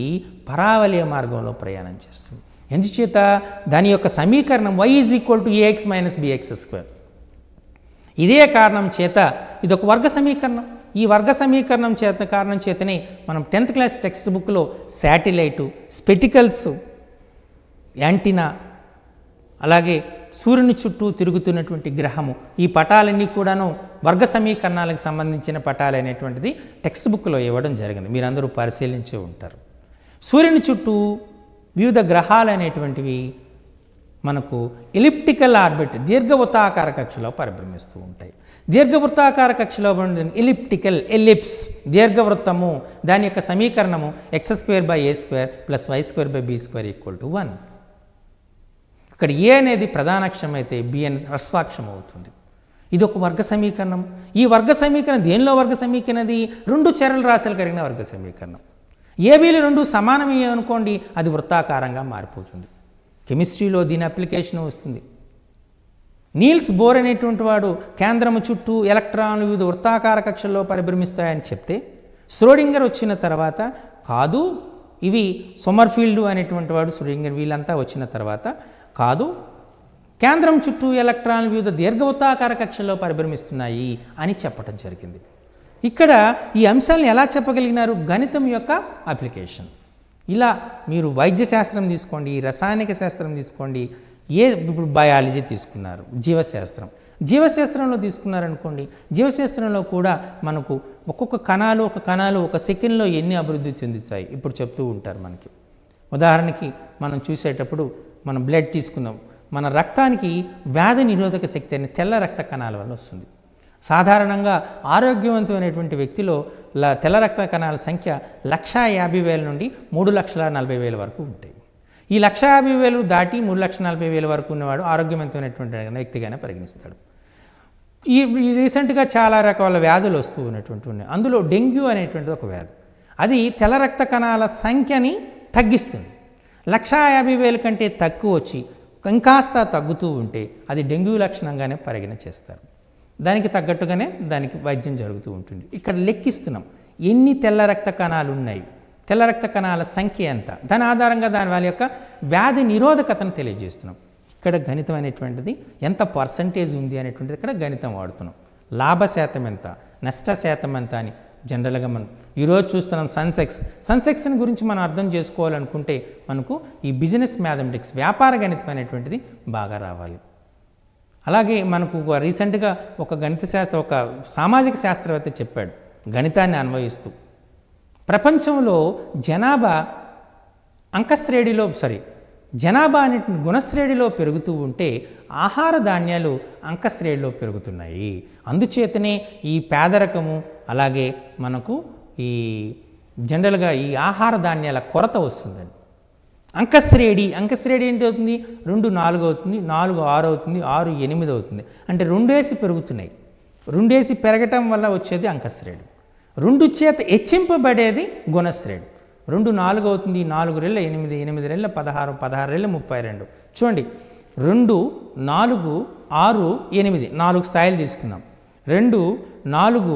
పరావలయ మార్గంలో ప్రయాణం చేస్తుంది. ఎందుచేత దాని యొక్క సమీకరణం y = ax - bx². ఇదే కారణం చేత ఇదొక వర్గ సమీకరణం. ఈ వర్గ సమీకరణం కారణం చేతనే మనం 10th క్లాస్ టెక్స్ట్ బుక్లో శాటిలైటు, స్పెటికల్స్, యాంటీనా, అలాగే సూర్యుని చుట్టూ తిరుగుతున్నటువంటి గ్రహము, ఈ పటాలన్నీ కూడాను వర్గ సమీకరణాలకు సంబంధించిన పటాలు అనేటువంటిది టెక్స్ట్ బుక్లో ఇవ్వడం జరిగింది. మీరందరూ పరిశీలించే ఉంటారు. సూర్యుని చుట్టూ వివిధ గ్రహాలు అనేటువంటివి మనకు ఎలిప్టికల్ ఆర్బిట్, దీర్ఘవృత్తాకార కక్షలో పరిభ్రమిస్తూ ఉంటాయి. దీర్ఘవృత్తాకార కక్షలో ఎలిప్టికల్, ఎలిప్స్, దీర్ఘవృత్తము, దాని యొక్క సమీకరణము x² + y² = 1. ఇక్కడ ఏ అనేది ప్రధాన అక్షరం అయితే b అనేది హ్రస్వాక్షరం అవుతుంది. ఇది ఒక వర్గ సమీకరణం. ఈ వర్గ సమీకరణం దేనిలో వర్గ సమీకరణం? అది 2 చరల రాశులు కలిగిన వర్గ సమీకరణం. ఏబీలు 2 సమానమే అనుకోండి, అది వృత్తాకారంగా మారిపోతుంది. కెమిస్ట్రీలో దీని అప్లికేషన్ వస్తుంది. నీల్స్ బోర్ అనేటువంటి వాడు కేంద్రము చుట్టూ ఎలక్ట్రాన్లు వివిధ వృత్తాకార కక్షల్లో పరిభ్రమిస్తాయని చెప్తే, శ్రోడింగర్ వచ్చిన తర్వాత కాదు, ఇవి సోమర్ఫీల్డ్ అనేటువంటి వాడు, శ్రోడింగర్, వీళ్ళంతా వచ్చిన తర్వాత కాదు, కేంద్రం చుట్టూ ఎలక్ట్రాన్లు వివిధ దీర్ఘవృత్తాకార కక్షల్లో పరిభ్రమిస్తున్నాయి అని చెప్పడం జరిగింది. ఇక్కడ ఈ అంశాలను ఎలా చెప్పగలిగినారు? గణితం యొక్క అప్లికేషన్. ఇలా మీరు వైద్య శాస్త్రం తీసుకోండి, రసాయనిక శాస్త్రం తీసుకోండి, ఇప్పుడు బయాలజీ తీసుకున్నారు, జీవశాస్త్రంలో తీసుకున్నారనుకోండి, జీవశాస్త్రంలో కూడా మనకు ఒక్కొక్క కణాలు ఒక సెకండ్లో ఎన్ని అభివృద్ధి చెందుతాయి ఇప్పుడు చెప్తూ ఉంటారు మనకి. ఉదాహరణకి మనం చూసేటప్పుడు మనం బ్లడ్ తీసుకుందాం, మన రక్తానికి వ్యాధి నిరోధక శక్తి అనే తెల్ల రక్త కణాల వల్ల వస్తుంది. సాధారణంగా ఆరోగ్యవంతమైనటువంటి వ్యక్తిలో తెల్ల రక్త కణాల సంఖ్య 1,50,000 నుండి 3,40,000 వరకు ఉంటాయి. ఈ 1,50,000 దాటి 3,40,000 వరకు ఉన్నవాడు ఆరోగ్యవంతమైనటువంటి వ్యక్తిగానే పరిగణిస్తాడు. ఈ రీసెంట్గా చాలా రకాల వ్యాధులు వస్తూ ఉన్నటువంటి ఉన్నాయి. అందులో డెంగ్యూ అనేటువంటిది ఒక వ్యాధి. అది తెల్ల రక్త కణాల సంఖ్యని తగ్గిస్తుంది. 1,50,000 కంటే తక్కువ వచ్చి ఇంకాస్త తగ్గుతూ ఉంటే అది డెంగ్యూ లక్షణంగానే పరిగణ చేస్తారు. దానికి తగ్గట్టుగానే దానికి వైద్యం జరుగుతూ ఉంటుంది. ఇక్కడ లెక్కిస్తున్నాం ఎన్ని తెల్ల రక్త కణాలు ఉన్నాయి, తెల్ల రక్త కణాల సంఖ్య ఎంత, దాని ఆధారంగా వాళ్ళ యొక్క వ్యాధి నిరోధకతను తెలియజేస్తున్నాం. ఇక్కడ గణితం అనేటువంటిది ఎంత పర్సంటేజ్ ఉంది అనేటువంటిది ఇక్కడ గణితం వాడుతున్నాం. లాభ శాతం ఎంత, నష్ట శాతం ఎంత అని జనరల్గా మనం ఈరోజు చూస్తున్నాం. సన్సెక్స్ని గురించి మనం అర్థం చేసుకోవాలనుకుంటే మనకు ఈ బిజినెస్ మ్యాథమెటిక్స్, వ్యాపార గణితం అనేటువంటిది బాగా రావాలి. అలాగే మనకు రీసెంట్గా ఒక ఒక సామాజిక శాస్త్రవేత్త చెప్పాడు, గణితాన్ని అన్వయిస్తూ ప్రపంచంలో జనాభా అనే గుణశ్రేణిలో పెరుగుతూ ఉంటే ఆహార ధాన్యాలు అంకశ్రేణిలో పెరుగుతున్నాయి. అందుచేతనే ఈ పేదరికము, అలాగే మనకు ఈ జనరల్గా ఈ ఆహార ధాన్యాల కొరత వస్తుందని. అంకశ్రేణి ఏంటి అవుతుంది? 2 4 అవుతుంది, 4 6 అవుతుంది, 6 8 అవుతుంది. అంటే 2 వేసి పెరుగుతున్నాయి. 2 వేసి పెరగటం వల్ల వచ్చేది అంకశ్రేణి. 2 చేత హెచ్చింపబడేది గుణశ్రేణి. 2 4 అవుతుంది, 4 రెళ్ళ 8, 8 రెళ్ళ 16, 16 రెళ్ళ 32. చూడండి, 2 4 6 8, 4 స్థాయిలు తీసుకున్నాం. 2 4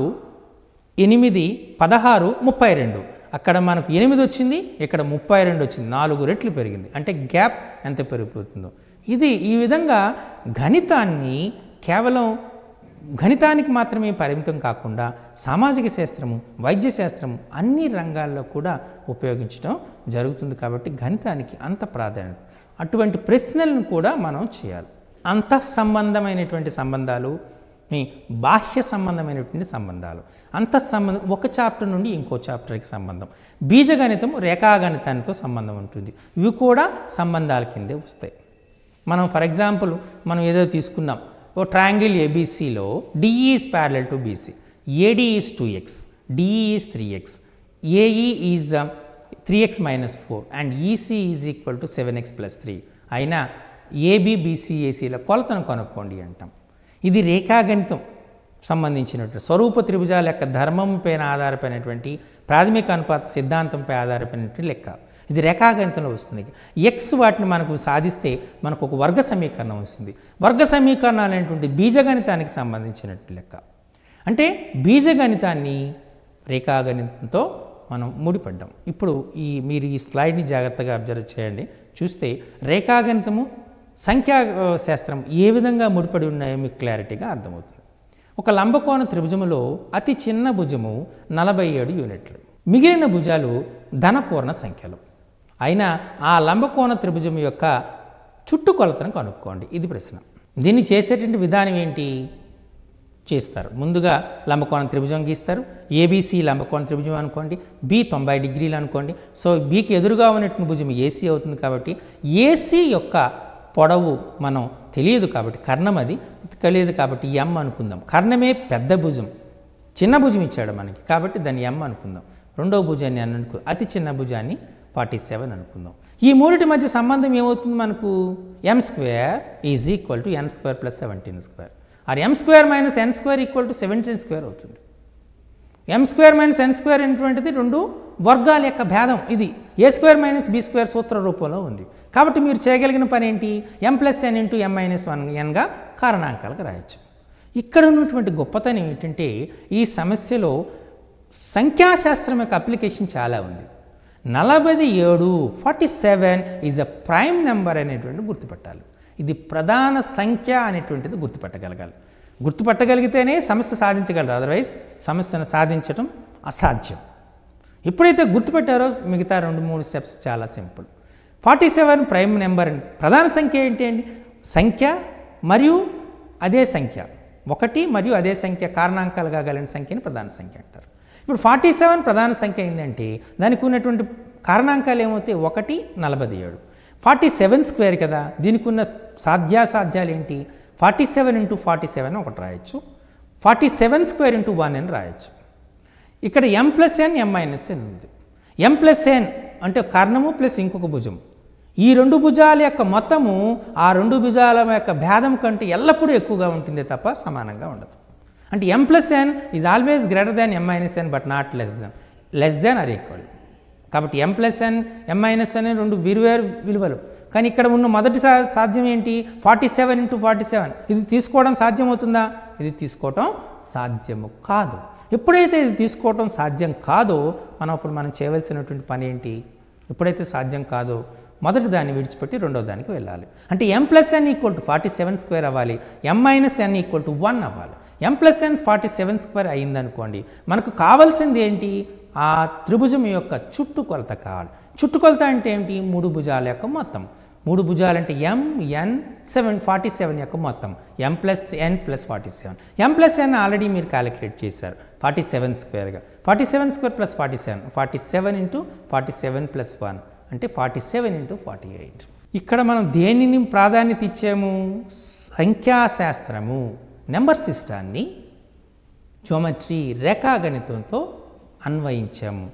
8 16 32. అక్కడ మనకు 8 వచ్చింది, ఇక్కడ 32 వచ్చింది, 4 రెట్లు పెరిగింది. అంటే గ్యాప్ ఎంత పెరిగిపోతుందో. ఇది ఈ విధంగా గణితాన్ని కేవలం గణితానికి మాత్రమే పరిమితం కాకుండా సామాజిక శాస్త్రము, వైద్య శాస్త్రము అన్ని రంగాల్లో కూడా ఉపయోగించడం జరుగుతుంది. కాబట్టి గణితానికి అంత ప్రాధాన్యత. అటువంటి ప్రశ్నలను కూడా మనం చేయాలి. అంతఃసంబంధమైనటువంటి సంబంధాలు, బాహ్య సంబంధమైనటువంటి సంబంధాలు, అంతఃసంబంధం ఒక చాప్టర్ నుండి ఇంకో చాప్టర్కి సంబంధం, బీజగణితం రేఖాగణితానితో సంబంధం ఉంటుంది. ఇవి కూడా సంబంధాల కిందే వస్తాయి. మనం ఫర్ ఎగ్జాంపుల్ మనం ఏదో తీసుకున్నాం, ఓ ట్రయాంగిల్ ఏబీసీలో DE is parallel to BC, AD is 2x, DE is 3x, AE is 3x - 4 and EC is equal to 7x + 3 అయినా ఏబి బీసీ ఏసీల కొలతను కనుక్కోండి అంటాం. ఇది రేఖాగణితం సంబంధించినటువంటి స్వరూప త్రిభుజాల యొక్క ధర్మం పైన ఆధారపడినటువంటి ప్రాథమిక అనుపాత సిద్ధాంతంపై ఆధారపడినటువంటి లెక్క. ఇది రేఖాగణితంలో వస్తుంది. ఎక్స్ వాటిని మనకు సాధిస్తే మనకు ఒక వర్గ సమీకరణం వస్తుంది. వర్గ సమీకరణాలు అనేటువంటి బీజగణితానికి సంబంధించినట్టు లెక్క. అంటే బీజగణితాన్ని రేఖాగణితంతో మనం ముడిపడ్డాం. ఇప్పుడు మీరు ఈ స్లైడ్ని జాగ్రత్తగా అబ్జర్వ్ చేయండి. చూస్తే రేఖాగణితము, సంఖ్యాశాస్త్రం ఏ విధంగా ముడిపడి ఉన్నాయో మీకు క్లారిటీగా అర్థమవుతుంది. ఒక లంబకోణ త్రిభుజములో అతి చిన్న భుజము 47 యూనిట్లు, మిగిలిన భుజాలు ధనపూర్ణ సంఖ్యలు. అయినా ఆ లంబకోణ త్రిభుజం యొక్క చుట్టుకొలతను కనుక్కోండి. ఇది ప్రశ్న. దీన్ని చేసేటువంటి విధానం ఏంటి? చేస్తారు. ముందుగా లంబకోణ త్రిభుజం గీస్తారు. ఏబీసీ లంబకోణ త్రిభుజం అనుకోండి, బి 90 డిగ్రీలు అనుకోండి. సో బికి ఎదురుగా ఉన్నటువంటి భుజం ఏసీ అవుతుంది. కాబట్టి ఏసీ యొక్క పొడవు మనం తెలియదు కాబట్టి, కర్ణం అది తెలియదు కాబట్టి ఎం అనుకుందాం. కర్ణమే పెద్ద భుజం, చిన్న భుజం ఇచ్చాడు మనకి కాబట్టి దాన్ని ఎం అనుకుందాం. రెండవ భుజాన్ని అనుకో, అతి చిన్న భుజాన్ని 47 అనుకుందాం. ఈ మూడిటి మధ్య సంబంధం ఏమవుతుంది మనకు? m² is equal to n² + 17² or m² - n² equal to 17² అవుతుంది. m² - n² అనేటువంటిది రెండు వర్గాల యొక్క భేదం. ఇది a² - b² సూత్ర రూపంలో ఉంది. కాబట్టి మీరు చేయగలిగిన పని ఏంటి? m + n × m - 1nగా కారణాంకాలకు రాయొచ్చు. ఇక్కడ ఉన్నటువంటి గొప్పతనం ఏంటంటే ఈ సమస్యలో సంఖ్యాశాస్త్రం యొక్క అప్లికేషన్ చాలా ఉంది. 47 47 ఈజ్ అ ప్రైమ్ నెంబర్ అనేటువంటి గుర్తుపట్టాలి. ఇది ప్రధాన సంఖ్య అనేటువంటిది గుర్తుపట్టగలగాలి. గుర్తుపట్టగలిగితేనే సమస్య సాధించగలరు. అదర్వైజ్ సమస్యను సాధించడం అసాధ్యం. ఎప్పుడైతే గుర్తుపెట్టారో మిగతా 2-3 స్టెప్స్ చాలా సింపుల్. 47 prime number. ప్రధాన సంఖ్య ఏంటి అండి? సంఖ్య మరియు అదే సంఖ్య, ఒకటి మరియు అదే సంఖ్య కారణాంకాలుగా కలిగిన సంఖ్యని ప్రధాన సంఖ్య అంటారు. ఇప్పుడు 47 ప్రధాన సంఖ్య ఏంటంటే దానికి ఉన్నటువంటి కారణాంకాలు ఏమవుతాయి? 1 47. 47² కదా, దీనికి ఉన్న సాధ్యాసాధ్యాలు ఏంటి? 47 × 47 ఒకటి రాయొచ్చు, 47² × 1 అని రాయొచ్చు. ఇక్కడ m + n m - n ఉంది. m + n అంటే కర్ణము ప్లస్ ఇంకొక భుజం. ఈ రెండు భుజాల యొక్క మొత్తము ఆ రెండు భుజాల యొక్క భేదం కంటే ఎల్లప్పుడూ ఎక్కువగా ఉంటుంది తప్ప సమానంగా ఉండదు. అంటే m + n is always greater than m - n but not less than or equal. కాబట్టి m + n m - n రెండు వేరువేరు విలువలు. కానీ ఇక్కడ ఉన్న మొదటి సాధ్యం ఏంటి? 47 × 47. ఇది తీసుకోవడం సాధ్యమవుతుందా? ఇది తీసుకోవటం సాధ్యము కాదు. ఎప్పుడైతే ఇది తీసుకోవటం సాధ్యం కాదో మనం చేయవలసినటువంటి పని ఏంటి? ఎప్పుడైతే సాధ్యం కాదో మొదటి దాన్ని విడిచిపెట్టి రెండవ దానికి వెళ్ళాలి. అంటే m + n = 47² అవ్వాలి, m - n = 1 అవ్వాలి. m + n 47² అయిందనుకోండి, మనకు కావాల్సింది ఏంటి? ఆ త్రిభుజం యొక్క చుట్టుకొలత కావాలి. చుట్టుకొలత అంటే ఏంటి? 3 భుజాల యొక్క మొత్తం. 3 భుజాలు అంటే m n 47 యొక్క మొత్తం m + n + 47. m + n already మీరు క్యాలిక్యులేట్ చేశారు 47²గా. 47² + 47 47 × 47 + 1 అంటే 47 × 48. ఇక్కడ మనం దేనిని ప్రాధాన్యత ఇచ్చాము? సంఖ్యాశాస్త్రము, నెంబర్ సిస్టాన్ని జియోమెట్రీ రేఖాగణితంతో అన్వయించాము,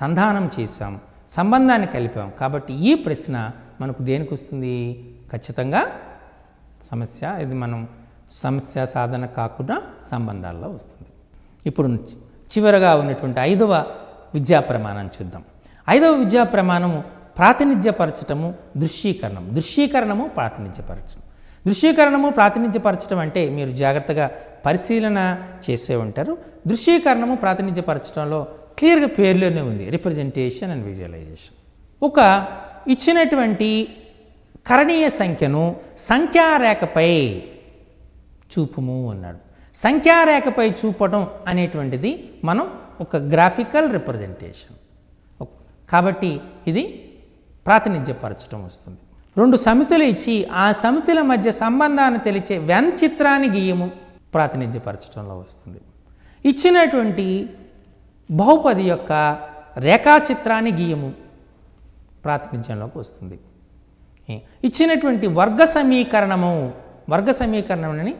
సంధానం చేశాం, సంబంధాన్ని కలిపాం. కాబట్టి ఈ ప్రశ్న మనకు దేనికి వస్తుంది? ఖచ్చితంగా సమస్య, ఇది మనం సమస్య సాధన కాకుండా సంబంధాల్లో వస్తుంది. ఇప్పుడు చివరగా ఉన్నటువంటి 5వ విద్యా ప్రమాణాన్ని చూద్దాం. 5వ విద్యా ప్రమాణము ప్రాతినిధ్యపరచటము, దృశ్యీకరణం. దృశ్యీకరణము, ప్రాతినిధ్యపరచడం. దృశ్యీకరణము, ప్రాతినిధ్యపరచడం అంటే మీరు జాగ్రత్తగా పరిశీలన చేసే ఉంటారు. దృశ్యీకరణము, ప్రాతినిధ్యపరచడంలో క్లియర్గా పేర్లోనే ఉంది, రిప్రజెంటేషన్ అండ్ విజువలైజేషన్. ఒక ఇచ్చినటువంటి కరణీయ సంఖ్యను సంఖ్యారేఖపై చూపుము అన్నాడు. సంఖ్యారేఖపై చూపటం అనేటువంటిది మనం ఒక గ్రాఫికల్ రిప్రజెంటేషన్ కాబట్టి ఇది ప్రాతినిధ్యపరచడం వస్తుంది. రెండు సమితులు ఇచ్చి ఆ సమితుల మధ్య సంబంధాన్ని తెలిచే వెన్ చిత్రాన్ని గీయము ప్రాతినిధ్యపరచడంలో వస్తుంది. ఇచ్చినటువంటి బహుపది యొక్క రేఖాచిత్రాన్ని గీయము ప్రాతినిధ్యంలోకి వస్తుంది. ఇచ్చినటువంటి వర్గ సమీకరణాన్ని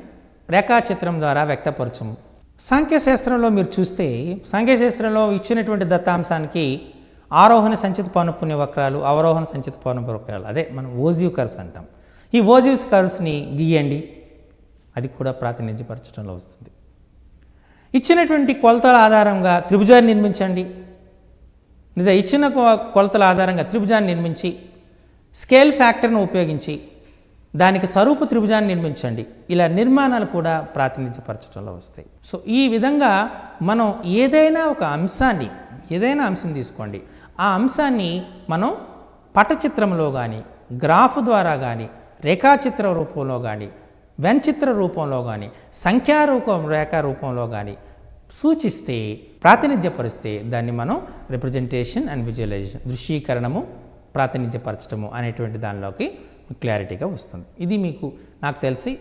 రేఖాచిత్రం ద్వారా వ్యక్తపరచము. సాంఖ్యశాస్త్రంలో మీరు చూస్తే సాంఖ్యశాస్త్రంలో ఇచ్చినటువంటి దత్తాంశానికి ఆరోహణ సంచిత పౌనఃపున్య వక్రాలు, అవరోహణ సంచిత పౌనఃపున్య వక్రాలు, అదే మనం ఓజివ్ కర్వ్స్ అంటాం. ఈ ఓజివ్ కర్వ్స్ని గీయండి, అది కూడా ప్రాతినిధ్యపరచడంలో వస్తుంది. ఇచ్చినటువంటి కొలతల ఆధారంగా త్రిభుజాన్ని నిర్మించండి, లేదా ఇచ్చిన కొలతల ఆధారంగా త్రిభుజాన్ని నిర్మించి స్కేల్ ఫ్యాక్టర్ను ఉపయోగించి దానికి స్వరూప త్రిభుజాన్ని నిర్మించండి. ఇలా నిర్మాణాలు కూడా ప్రాతినిధ్యపరచడంలో వస్తాయి. సో ఈ విధంగా మనం ఏదైనా అంశం తీసుకోండి, ఆ అంశాన్ని మనం పటచిత్రంలో కానీ, గ్రాఫ్ ద్వారా కానీ, రేఖాచిత్ర రూపంలో కానీ, వెన్చిత్ర రూపంలో కానీ, రేఖా రూపంలో కానీ సూచిస్తే, ప్రాతినిధ్యపరిస్తే దాన్ని మనం రిప్రజెంటేషన్ అండ్ విజువలైజేషన్, దృశ్యీకరణము, ప్రాతినిధ్యపరచడము అనేటువంటి దానిలోకి క్లారిటీగా వస్తుంది. ఇది మీకు నాకు తెలిసి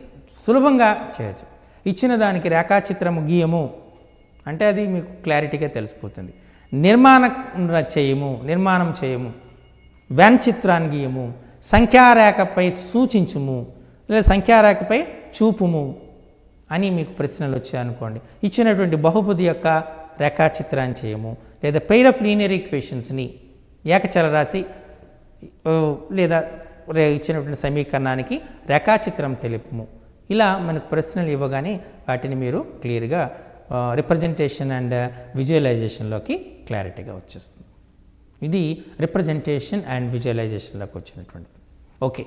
సులభంగా చేయొచ్చు. ఇచ్చిన దానికి రేఖాచిత్రము గీయము అంటే అది మీకు క్లారిటీగా తెలిసిపోతుంది. నిర్మాణం చేయము, వెన్ చిత్రాన్ని గీయము, సంఖ్యారేఖపై సూచించుము, లేదా సంఖ్యారేఖపై చూపుము అని మీకు ప్రశ్నలు వచ్చాయనుకోండి. ఇచ్చినటువంటి బహుపది యొక్క రేఖాచిత్రాన్ని చేయము, లేదా పెయిర్ ఆఫ్ లీనియర్ ఈక్వేషన్స్ని ఏకచలరాశి లేదా ఇచ్చినటువంటి సమీకరణానికి రేఖాచిత్రం తెలుపుము. ఇలా మనకు ప్రశ్నలు ఇవ్వగానే వాటిని మీరు క్లియర్గా రిప్రజెంటేషన్ అండ్ విజువలైజేషన్లోకి క్లారిటీగా వచ్చేస్తుంది. ఇది రిప్రజెంటేషన్ అండ్ విజువలైజేషన్లోకి వచ్చినటువంటిది. ఓకే,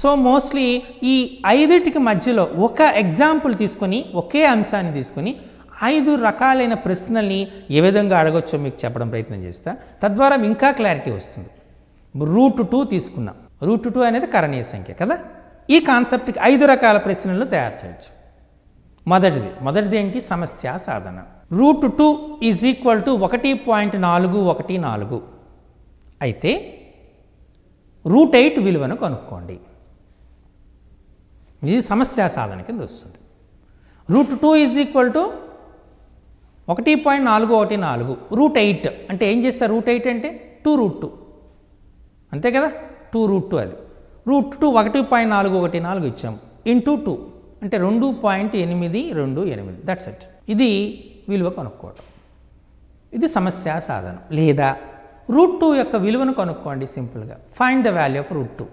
సో మోస్ట్లీ ఈ 5టికి మధ్యలో ఒక ఎగ్జాంపుల్ తీసుకొని, ఒకే అంశాన్ని తీసుకొని 5 రకాలైన ప్రశ్నల్ని ఏ విధంగా అడగొచ్చో మీకు చెప్పడం ప్రయత్నం చేస్తా. తద్వారా ఇంకా క్లారిటీ వస్తుంది. √2 తీసుకున్నాం. √2 అనేది కరణీయ సంఖ్య కదా. ఈ కాన్సెప్ట్కి 5 రకాల ప్రశ్నలను తయారు చేయొచ్చు. మొదటిది ఏంటి? సమస్య సాధన. √2 = 1.414 అయితే √8 విలువను కనుక్కోండి. ఇది సమస్య సాధన కింద వస్తుంది. √2 = 1.414 √8 అంటే ఏం చేస్తారు? √8 అంటే 2√2 అంతే కదా. 2√2 అది. √2 1.414 ఇచ్చాము ఇంటూ 2 అంటే 2.828. That's it. ఇది విలువ కనుక్కోవటం. ఇది సమస్య సాధన. లేదా √2 యొక్క విలువను కనుక్కోండి సింపుల్గా. Find the value of √2.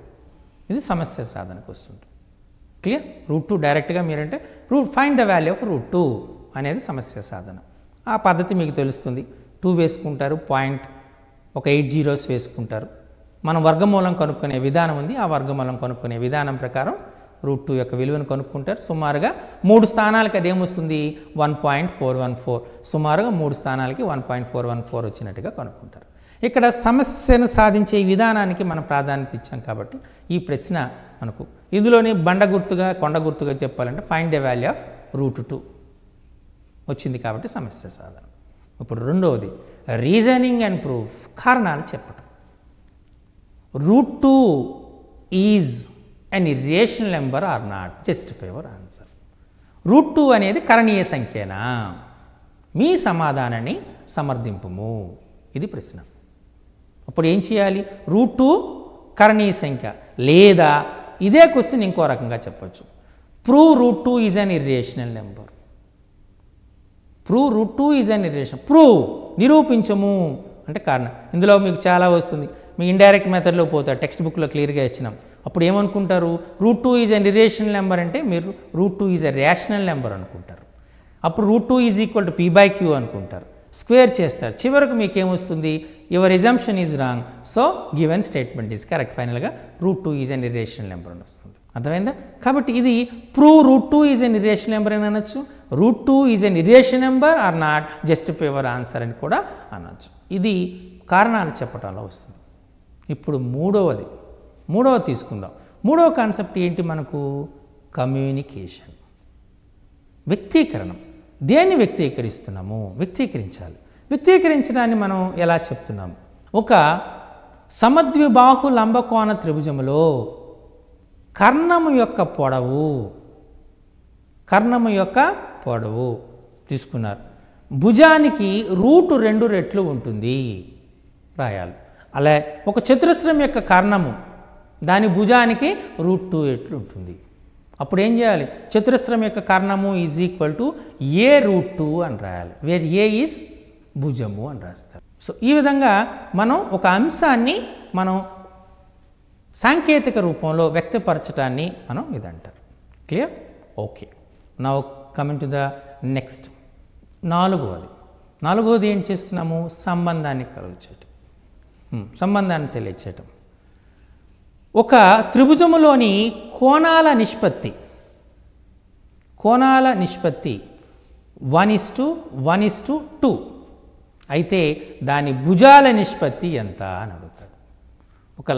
ఇది సమస్య సాధనకు వస్తుంది. క్లియర్? √2 డైరెక్ట్గా మీరంటే ఫైండ్ ద వాల్యూ ఆఫ్ √2 అనేది సమస్య సాధన. ఆ పద్ధతి మీకు తెలుస్తుంది. 2 వేసుకుంటారు, పాయింట్ ఒక 8 zeros వేసుకుంటారు. మనం వర్గమూలం కనుక్కునే విధానం ఉంది. ఆ వర్గమూలం కనుక్కునే విధానం ప్రకారం √2 యొక్క విలువను కనుక్కుంటారు. సుమారుగా 3 స్థానాలకి అదేమొస్తుంది? 1.414. సుమారుగా 3 స్థానాలకి 1.414 వచ్చినట్టుగా కనుక్కుంటారు. ఇక్కడ సమస్యను సాధించే విధానానికి మనం ప్రాధాన్యత ఇచ్చాం కాబట్టి ఈ ప్రశ్న మనకు ఇందులోని బండ గుర్తుగా, కొండ గుర్తుగా చెప్పాలంటే ఫైండ్ ద వాల్యూ ఆఫ్ √2 వచ్చింది కాబట్టి సమస్య సాధన. ఇప్పుడు రెండవది రీజనింగ్ అండ్ ప్రూఫ్, కారణాలు చెప్పటం. √2 is an irrational number or not? Justify your answer. √2 అనేది కరణీయ సంఖ్యనా? మీ సమాధానాన్ని సమర్థింపుము. ఇది ప్రశ్న. అప్పుడు ఏం చేయాలి? √2 కరణీయ సంఖ్య, లేదా ఇదే క్వశ్చన్ ఇంకో రకంగా చెప్పచ్చు. Prove √2 is an irrational number. Prove √2 is an irrational. Prove నిరూపించము అంటే కారణం. ఇందులో మీకు చాలా వస్తుంది. మీ ఇండైరెక్ట్ మెథడ్లో పోతారు. టెక్స్ట్ బుక్లో క్లియర్గా ఇచ్చినాం. అప్పుడు ఏమనుకుంటారు? √2 ఈజ్ అన్ ఇర్రేషనల్ నెంబర్ అంటే మీరు √2 ఈజ్ అ రేషనల్ నెంబర్ అనుకుంటారు. అప్పుడు √2 ఈజ్ ఈక్వల్ టు p/q అనుకుంటారు. స్క్వేర్ చేస్తారు. చివరకు మీకు ఏమొస్తుంది? Your assumption is wrong, so given statement is correct. ఫైనల్గా √2 ఈజ్ అన్ ఇర్రేషనల్ నెంబర్ అని వస్తుంది. అర్థమైందా? కాబట్టి ఇది prove √2 is an irrational number అని అనొచ్చు. √2 is an irrational number or not, justify your answer అని కూడా అనొచ్చు. ఇది కారణాలు చెప్పడంలో వస్తుంది. ఇప్పుడు మూడవది తీసుకుందాం. మూడవ కాన్సెప్ట్ ఏంటి మనకు? కమ్యూనికేషన్, వ్యక్తీకరణం. దేన్ని వ్యక్తీకరిస్తున్నాము? వ్యక్తీకరించాలి. వ్యక్తీకరించడాన్ని మనం ఎలా చెప్తున్నాము? ఒక సమద్విబాహు లంబకోణ త్రిభుజములో కర్ణము యొక్క పొడవు తీసుకున్నారు. భుజానికి √2 రెట్లు ఉంటుంది రాయాలి. అలా ఒక చతురస్రం యొక్క కర్ణము దాని భుజానికి √2 రెట్లు ఉంటుంది. అప్పుడు ఏం చేయాలి? చతురస్రం యొక్క కర్ణము = a√2 అని రాయాలి. వేర్ ఏ ఈజ్ భుజము అని రాస్తారు. సో ఈ విధంగా మనం ఒక అంశాన్ని మనం సాంకేతిక రూపంలో వ్యక్తపరచడాన్ని మనం ఇదంటారు. Clear? Okay. Now coming to the next. నాలుగవది ఏం చేస్తున్నాము? సంబంధాన్ని కలుగచేయటం, సంబంధాన్ని తెలియచేయటం. ఒక త్రిభుజములోని కోణాల నిష్పత్తి 1:1:2 అయితే దాని భుజాల నిష్పత్తి ఎంత అని అడుగుతాడు. ఒక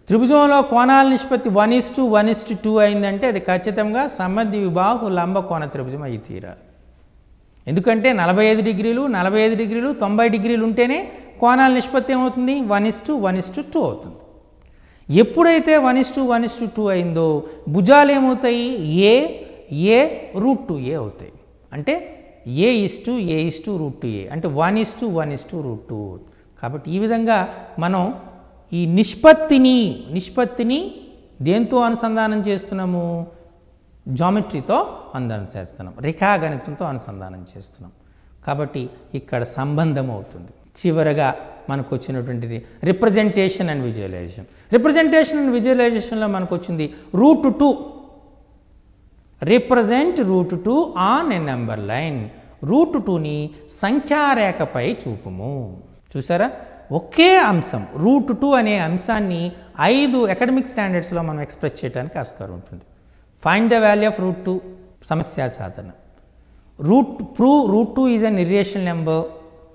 త్రిభుజంలో కోణాల నిష్పత్తి 1:1:2 అయిందంటే అది ఖచ్చితంగా సమద్విబాహు లంబకోణ త్రిభుజం అయి తీరాలి. ఎందుకంటే 45 డిగ్రీలు 45 డిగ్రీలు 90 డిగ్రీలు ఉంటేనే కోణాల నిష్పత్తి ఏమవుతుంది? 1:1:2 అవుతుంది. ఎప్పుడైతే 1:1:2 అయిందో భుజాలు ఏమవుతాయి? a√2a అవుతాయి. అంటే a:√2a అంటే 1:1:2. కాబట్టి ఈ విధంగా మనం ఈ నిష్పత్తిని దేంతో అనుసంధానం చేస్తున్నాము? జామెట్రీతో అనుసంధానం చేస్తున్నాం, రేఖాగణితంతో అనుసంధానం చేస్తున్నాం. కాబట్టి ఇక్కడ సంబంధం అవుతుంది. చివరగా మనకు వచ్చినటువంటి రిప్రజెంటేషన్ అండ్ విజువలైజేషన్లో మనకు వచ్చింది √2. Represent √2 on a number line. √2ని సంఖ్యారేఖపై చూపుము. చూసారా? ఒకే అంశం √2 అనే అంశాన్ని 5 అకాడమిక్ స్టాండర్డ్స్లో మనం ఎక్స్ప్రెస్ చేయడానికి ఆస్కారం ఉంటుంది. ఫైండ్ ద వాల్యూ ఆఫ్ √2 సమస్య సాధన. √2 ఈజ్ అన్ ఇర్రేషనల్ నెంబర్.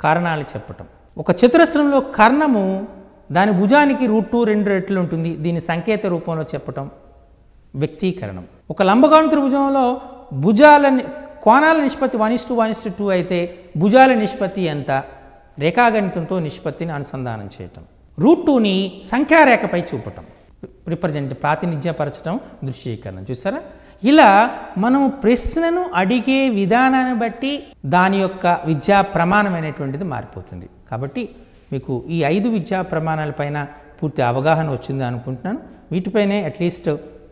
కారణాలు చెప్పటం. ఒక చతురస్రంలో కర్ణము దాని భుజానికి √2 రెట్లు ఉంటుంది. దీని సంకేత రూపంలో చెప్పటం వ్యక్తీకరణం. ఒక లంబకోణ త్రిభుజంలో కోణాల నిష్పత్తి 1:1:2 అయితే భుజాల నిష్పత్తి ఎంత? రేఖాగణితంతో నిష్పత్తిని అనుసంధానం చేయటం. √2ని సంఖ్యారేఖపై చూపటం, ప్రాతినిధ్యపరచడం, దృశ్యీకరణం. చూసారా? ఇలా మనం ప్రశ్నను అడిగే విధానాన్ని బట్టి దాని యొక్క విద్యా ప్రమాణం అనేటువంటిది మారిపోతుంది. కాబట్టి మీకు ఈ 5 విద్యా ప్రమాణాలపైన పూర్తి అవగాహన వచ్చింది అనుకుంటున్నాను. వీటిపైనే అట్లీస్ట్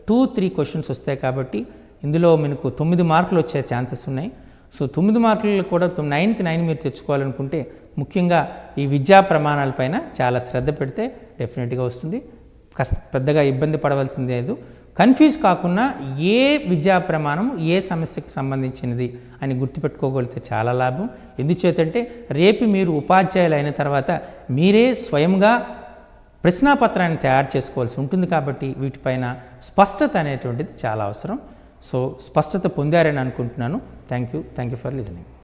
2-3 క్వశ్చన్స్ వస్తాయి. కాబట్టి ఇందులో మీకు 9 మార్కులు వచ్చే ఛాన్సెస్ ఉన్నాయి. సో 9 మార్కులు కూడా 9కి 9 మీరు తెచ్చుకోవాలనుకుంటే ముఖ్యంగా ఈ విద్యా ప్రమాణాలపైన చాలా శ్రద్ధ పెడితే డెఫినెట్గా వస్తుంది. పెద్దగా ఇబ్బంది పడవలసింది లేదు. కన్ఫ్యూజ్ కాకుండా ఏ విద్యా ప్రమాణం ఏ సమస్యకు సంబంధించినది అని గుర్తుపెట్టుకోగలిగితే చాలా లాభం. ఎందుచేతంటే రేపు మీరు ఉపాధ్యాయులు అయిన తర్వాత మీరే స్వయంగా ప్రశ్నాపత్రాన్ని తయారు చేసుకోవాల్సి ఉంటుంది. కాబట్టి వీటిపైన స్పష్టత అనేటువంటిది చాలా అవసరం. సో స్పష్టత పొందారని అనుకుంటున్నాను. Thank you for listening.